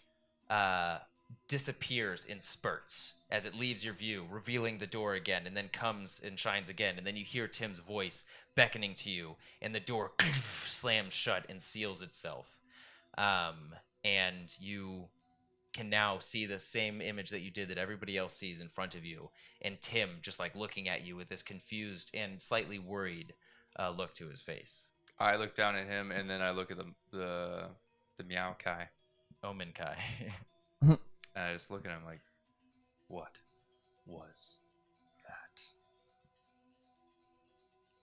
disappears in spurts as it leaves your view, revealing the door again, and then comes and shines again, and then you hear Tim's voice beckoning to you, and the door slams shut and seals itself. And you can now see the same image that you did that everybody else sees in front of you, and Tim just like looking at you with this confused and slightly worried look to his face. I look down at him, and then I look at the Meow Kai. Omen Kai. And I just look at him like, what was that?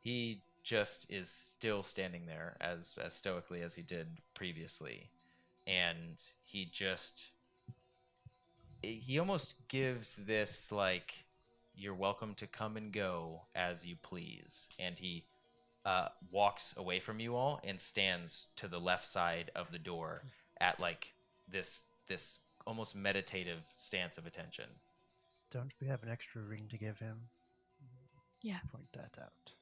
He just is still standing there as stoically as he did previously. And he almost gives this like, you're welcome to come and go as you please. And he walks away from you all and stands to the left side of the door at like this almost meditative stance of attention. Don't we have an extra ring to give him? Yeah. Point that out.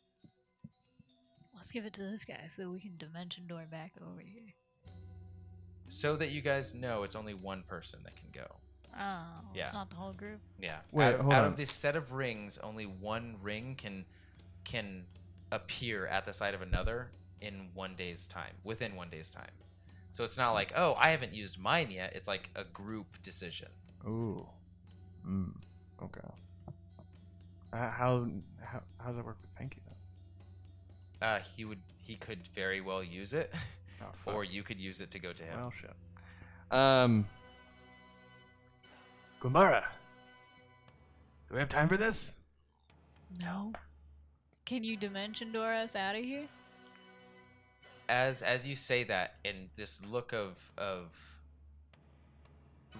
Let's give it to this guy so we can dimension door back over here. So that you guys know, it's only one person that can go. Oh, Yeah. it's not the whole group. Yeah. Wait, out hold on. of this set of rings, only one ring can appear at the side of another in 1 day's time, within 1 day's time. So it's not like, oh, I haven't used mine yet. It's like a group decision. Ooh. Okay. How does it work with Pinky then? He could very well use it, Oh, fuck. or you could use it to go to him. Well, shit. Gumbara. Do we have time for this? No. Can you dimension door us out of here? As you say that, and this look of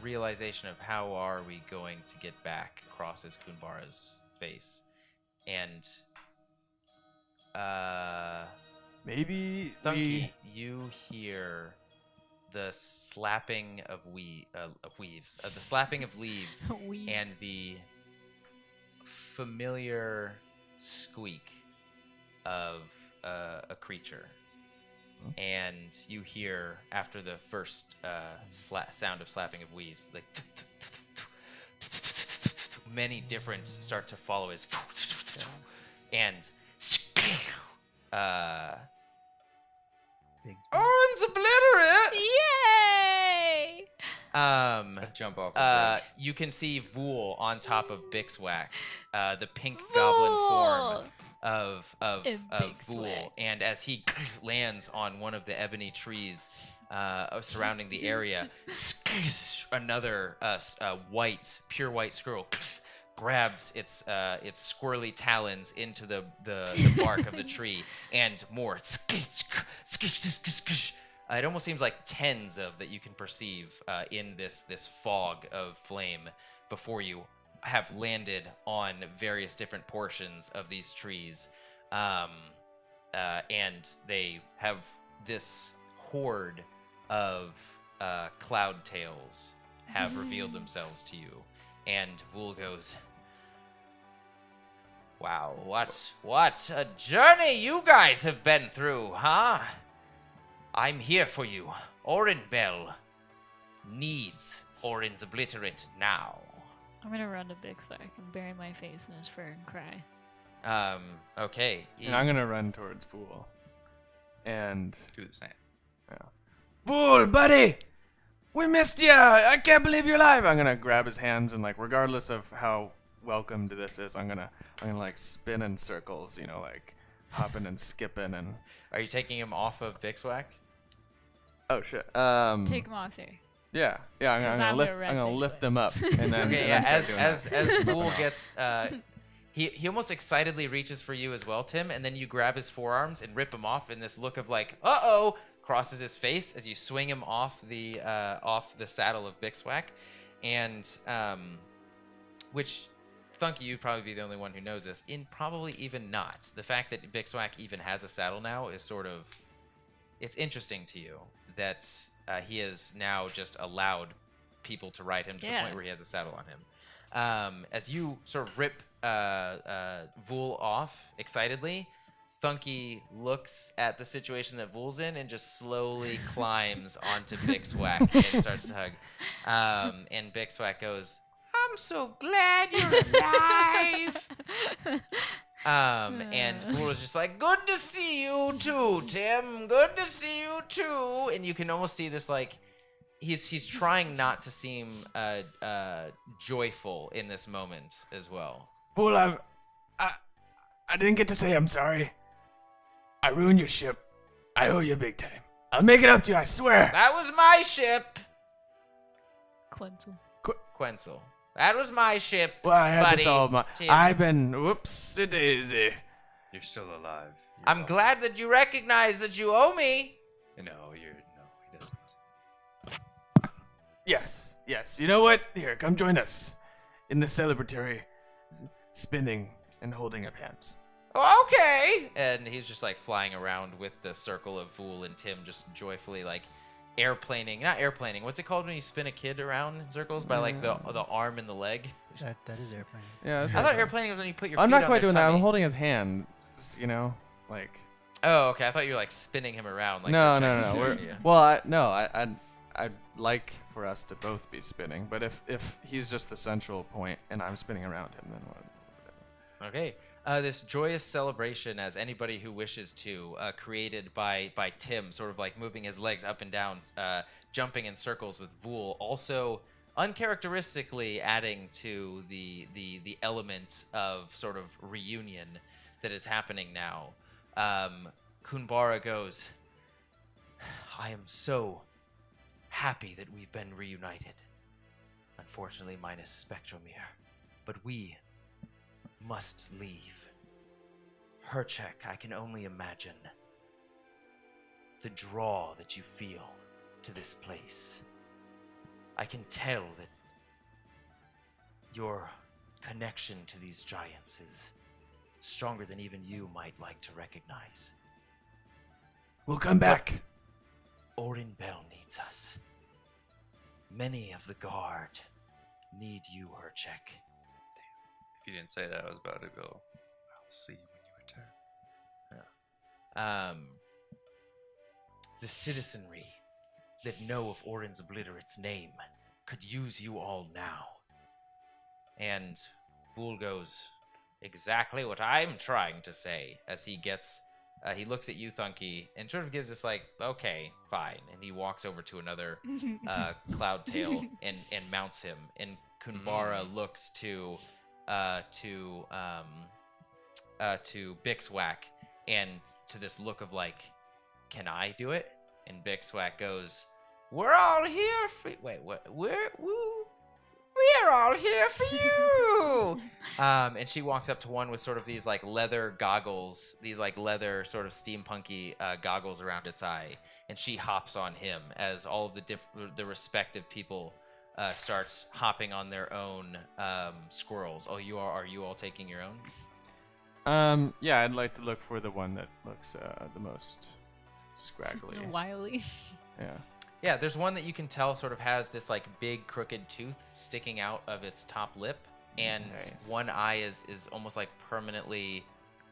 realization of how are we going to get back crosses Kumbara's face, and Maybe Thunkey, you hear the slapping of weaves, the slapping of leaves, We. and the familiar squeak of a creature. And you hear, after the first sound of slapping of weaves, like many different start to follow as and Oren's obliterate. Yay! I jump off the bridge. You can see Vool on top of Bixwack, the pink goblin form, big Vool, thwack. and as he lands on one of the ebony trees surrounding the area, another pure white squirrel grabs its squirrely talons into the bark of the tree, and more. It almost seems like tens of that you can perceive in this fog of flame before you have landed on various different portions of these trees, and they have this horde of cloud tails have revealed themselves to you, and Vool goes, "Wow, what a journey you guys have been through, huh? I'm here for you. Orenbelle needs Orin's obliterate now." I'm gonna run to Bixback and bury my face in his fur and cry. Okay. And I'm gonna run towards Pool. And Do the same. Fool, buddy! We missed ya! I can't believe you're alive! I'm gonna grab his hands and, like, regardless of how welcomed this is, I'm gonna like spin in circles, you know, like hopping and skipping and. Are you taking him off of Bixwack? Oh shit. Take him off there. Yeah. I'm 'Cause gonna I'm lift. gonna wreck I'm gonna things lift with. them up and then. Okay, and yeah. then start doing As that. Vool gets, he almost excitedly reaches for you as well, Tim, and then you grab his forearms and rip him off in this look of like, uh-oh, crosses his face as you swing him off the saddle of Bixwack, and which, Thunkey, you'd probably be the only one who knows this. Probably even not. The fact that Bixwack even has a saddle now is sort of, it's interesting to you that he has now just allowed people to ride him to the Yeah. point where he has a saddle on him. As you sort of rip Vool off excitedly, Thunkey looks at the situation that Vool's in and just slowly climbs onto Bixwack and starts to hug. And Bixwack goes, "I'm so glad you're alive." And Vool is just like, "Good to see you too, Tim. Good to see you too." And you can almost see this, like, he's trying not to seem joyful in this moment as well. Fool, I didn't get to say I'm sorry. I ruined your ship. I owe you big time. I'll make it up to you, I swear. That was my ship, Quenzel. Quenzel. That was my ship, Well, I had buddy. this all my. Tim. I've been whoopsie daisy. You're still alive. You're I'm welcome. glad that you recognize that you owe me. No, he doesn't. Yes. You know what? Here, come join us in the celebratory spinning and holding of hands. Okay. And he's just like flying around with the circle of Vool and Tim, just joyfully like not airplaning. What's it called when you spin a kid around in circles by like the arm and the leg? That is airplane. Yeah. I thought airplaning was when you put your I'm feet not on quite their doing that. I'm tummy. holding his hand. You know, like. Oh, okay. I thought you were like spinning him around. Like No. you're trying to We're, shoot you. well, I'd like for us to both be spinning, but if he's just the central point and I'm spinning around him, then what? Okay. This joyous celebration, as anybody who wishes to, created by Tim, sort of like moving his legs up and down, jumping in circles with Vool, also uncharacteristically adding to the element of sort of reunion that is happening now. Kunbara goes, "I am so happy that we've been reunited. Unfortunately, minus Spectromere, but we must leave. Hercheck, I can only imagine the draw that you feel to this place. I can tell that your connection to these giants is stronger than even you might like to recognize. We'll come back. Orenbelle needs us. Many of the guard need you, Hercheck. If you didn't say that, I was about to go. I'll see you when you return. The citizenry that know of Orin's obliterate's name could use you all now." And Vool goes, "Exactly what I'm trying to say," as he gets, he looks at you, Thunkey, and sort of gives this like, "Okay, fine," and he walks over to another cloud tail and mounts him. And Kunbara looks to to Bixwack and to this look of like, can I do it? And Bixwack goes, we're all here for wait, what? We're all here for you. And she walks up to one with sort of these like leather goggles, these like leather sort of steampunky goggles around its eye, and she hops on him as all of the respective people starts hopping on their own squirrels. Oh, are you all taking your own? Yeah, I'd like to look for the one that looks the most scraggly. Wily. Yeah. Yeah, there's one that you can tell sort of has this like big crooked tooth sticking out of its top lip, and Nice. one eye is almost like permanently,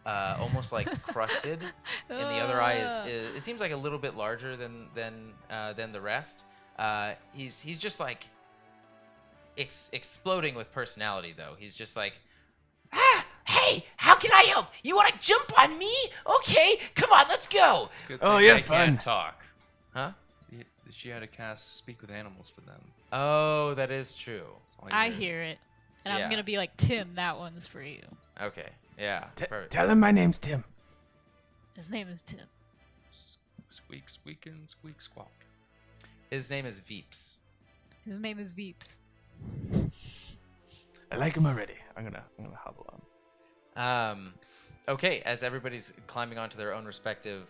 almost like crusted, and the other eye is it seems like a little bit larger than the rest. He's just like exploding with personality though. He's just like, Hey, how can I help? You want to jump on me? Okay, come on, let's go. It's a good Oh, thing yeah, I fun. can't talk. huh? She had to cast Speak with Animals for them. Oh, that is true. That's all I did. hear it. And Yeah. I'm gonna be like, Tim, that one's for you. Okay, yeah, perfect. Tell him my name's Tim. His name is Tim. Squeak, squeak, and squeak, squawk. His name is Veeps. His name is Veeps. I like him already. I'm gonna hobble on. Okay, as everybody's climbing onto their own respective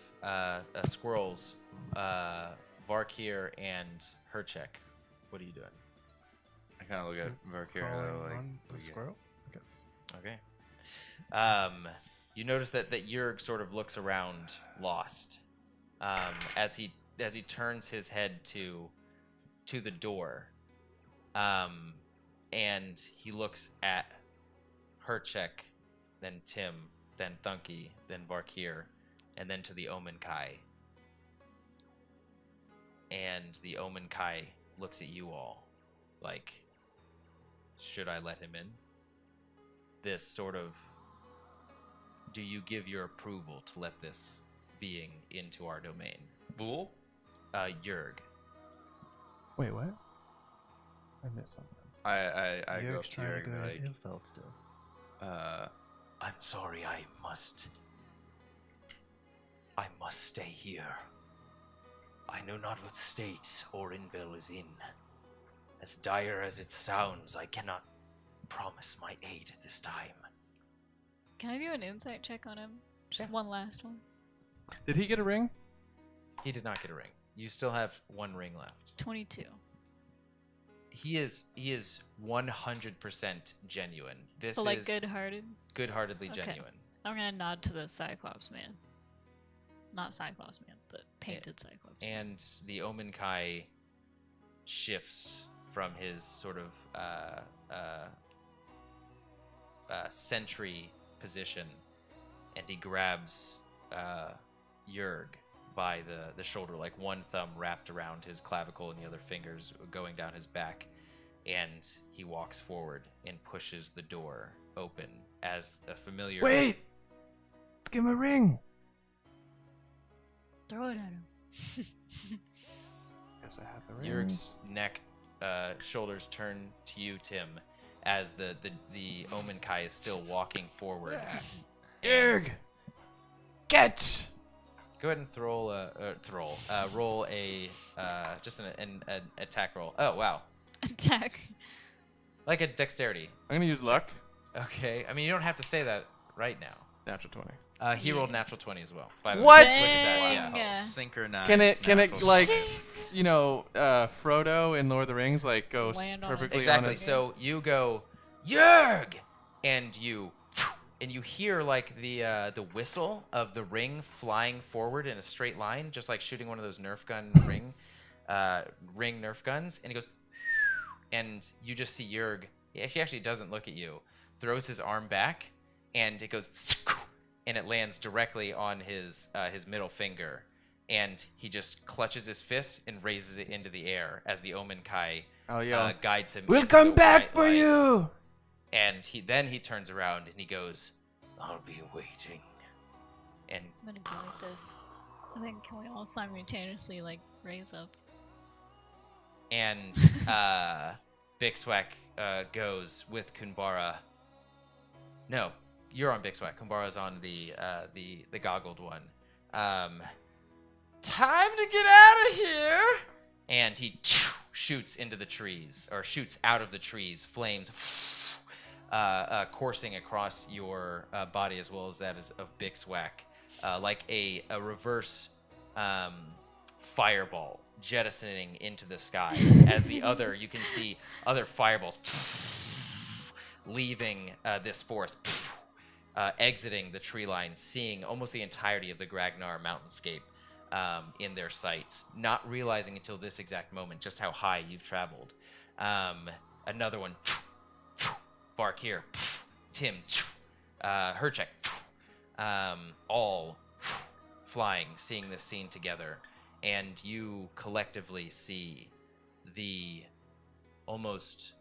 squirrels, Varkir and Hercheck, what are you doing? I kind of look at Verkir Crawling like, on the we get- squirrel. Okay. Okay. You notice that Yerg sort of looks around, lost, as he turns his head to the door, and he looks at Hercheck, then Tim, then Thunkey, then Varkir, and then to the Omen Kai. And the Omen Kai looks at you all like, should I let him in? This sort of, do you give your approval to let this being into our domain? Bull? Yerg. Wait, what? I missed something. I go up Yerg's to trying to Yerg go and to like, Ilfeld still. I'm sorry, I must stay here. I know not what state Orenbelle is in. As dire as it sounds, I cannot promise my aid at this time. Can I do an insight check on him? Just one last one. Did he get a ring? He did not get a ring. You still have one ring left. 22. He is 100% genuine. This But like is good-hearted. good-heartedly Okay. genuine. I'm gonna nod to the Cyclops man. Not Cyclops man, but painted Cyclops man. And the Omen Kai shifts from his sort of sentry position, and he grabs Yerg by the shoulder, like one thumb wrapped around his clavicle and the other fingers going down his back, and he walks forward and pushes the door open as a familiar. Wait! Let's give him a ring. Throw it at him. Guess I have the ring. Yerg's neck, shoulders turn to you, Tim, as the Omen Kai is still walking forward. Yerg! Catch! Go ahead and roll a just an attack roll. Oh wow, Attack. like a dexterity. I'm gonna use luck. Okay, I mean you don't have to say that right now. Natural 20. He rolled natural 20 as well. By the What? way, look at that. Yeah. Dang. synchronized. Can it natural like, six. you know, Frodo in Lord of the Rings, like go Land on his perfectly on Exactly. his... So you go Yerg, and you hear like the whistle of the ring flying forward in a straight line, just like shooting one of those Nerf gun ring Nerf guns, and he goes, and you just see Yerg. He actually doesn't look at you. Throws his arm back, and it goes, and it lands directly on his middle finger, and he just clutches his fist and raises it into the air as the Omen Kai Oh, yeah. guides him. We'll into come the back white for light. you! And he turns around and he goes, I'll be waiting. and I'm gonna go with this. I think can we all simultaneously like raise up? and Bixwack goes with Kunbara. No, You're on Bixwack. Kumbara's on the goggled one. Time to get out of here! And he shoots into the trees, or shoots out of the trees, flames coursing across your body as well as that of Bixwack, like a reverse fireball jettisoning into the sky. As you can see other fireballs leaving this forest, exiting the tree line, seeing almost the entirety of the Gragnar mountainscape in their sight, not realizing until this exact moment just how high you've traveled. Another one, Vark here, Tim, Hercheck, all flying, seeing this scene together, and you collectively see the almost...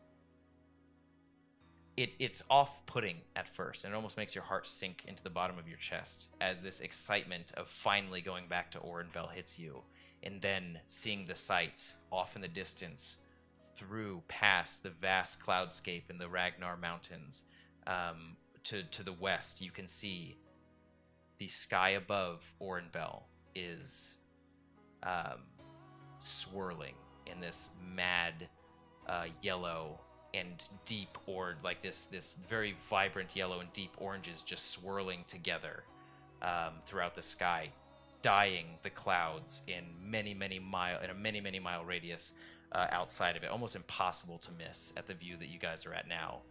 It's off-putting at first, and it almost makes your heart sink into the bottom of your chest as this excitement of finally going back to Orenbelle hits you, and then seeing the sight off in the distance through past the vast cloudscape in the Ragnar Mountains to the west. You can see the sky above Orenbelle is swirling in this mad yellow and deep orange, like this very vibrant yellow and deep oranges just swirling together throughout the sky, dyeing the clouds in a many mile radius outside of it. Almost impossible to miss at the view that you guys are at now,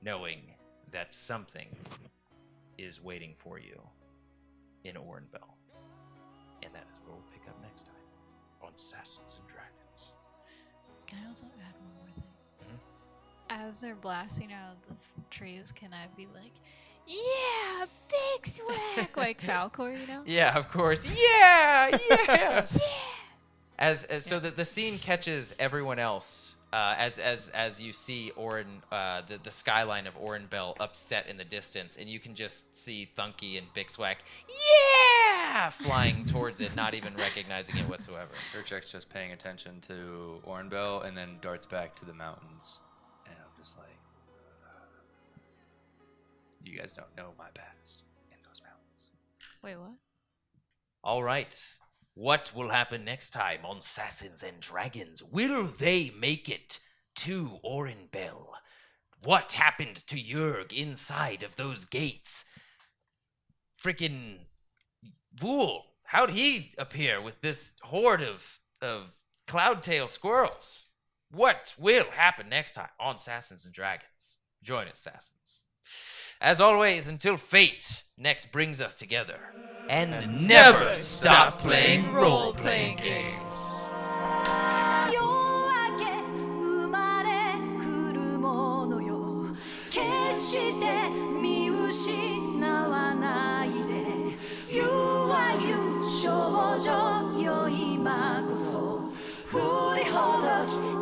knowing that something is waiting for you in Orenbelle. And that is where we'll pick up next time on SASANS and Dragons. Can I also add one more thing? As they're blasting out of the trees, can I be like, yeah, big swag, like Falcor, you know? Yeah, of course. Yeah. So the scene catches everyone else as you see the skyline of Orenbelle upset in the distance, and you can just see Thunkey and Bixwack, flying towards it, not even recognizing it whatsoever. Hercheck's just paying attention to Orenbelle and then darts back to the mountains. And I'm just like, you guys don't know my past in those mountains. Wait, what? All right. What will happen next time on SASANS and Dragons? Will they make it to Orenbelle? What happened to Jörg inside of those gates? Frickin' Vool, how'd he appear with this horde of cloudtail squirrels? What will happen next time on SASANS and Dragons? Join us, SASANS. As always, until fate next brings us together. And never stop playing role-playing games. 夜明け生まれ来るものよ決して見失わないで You are you 少女よ今こそ振りほどき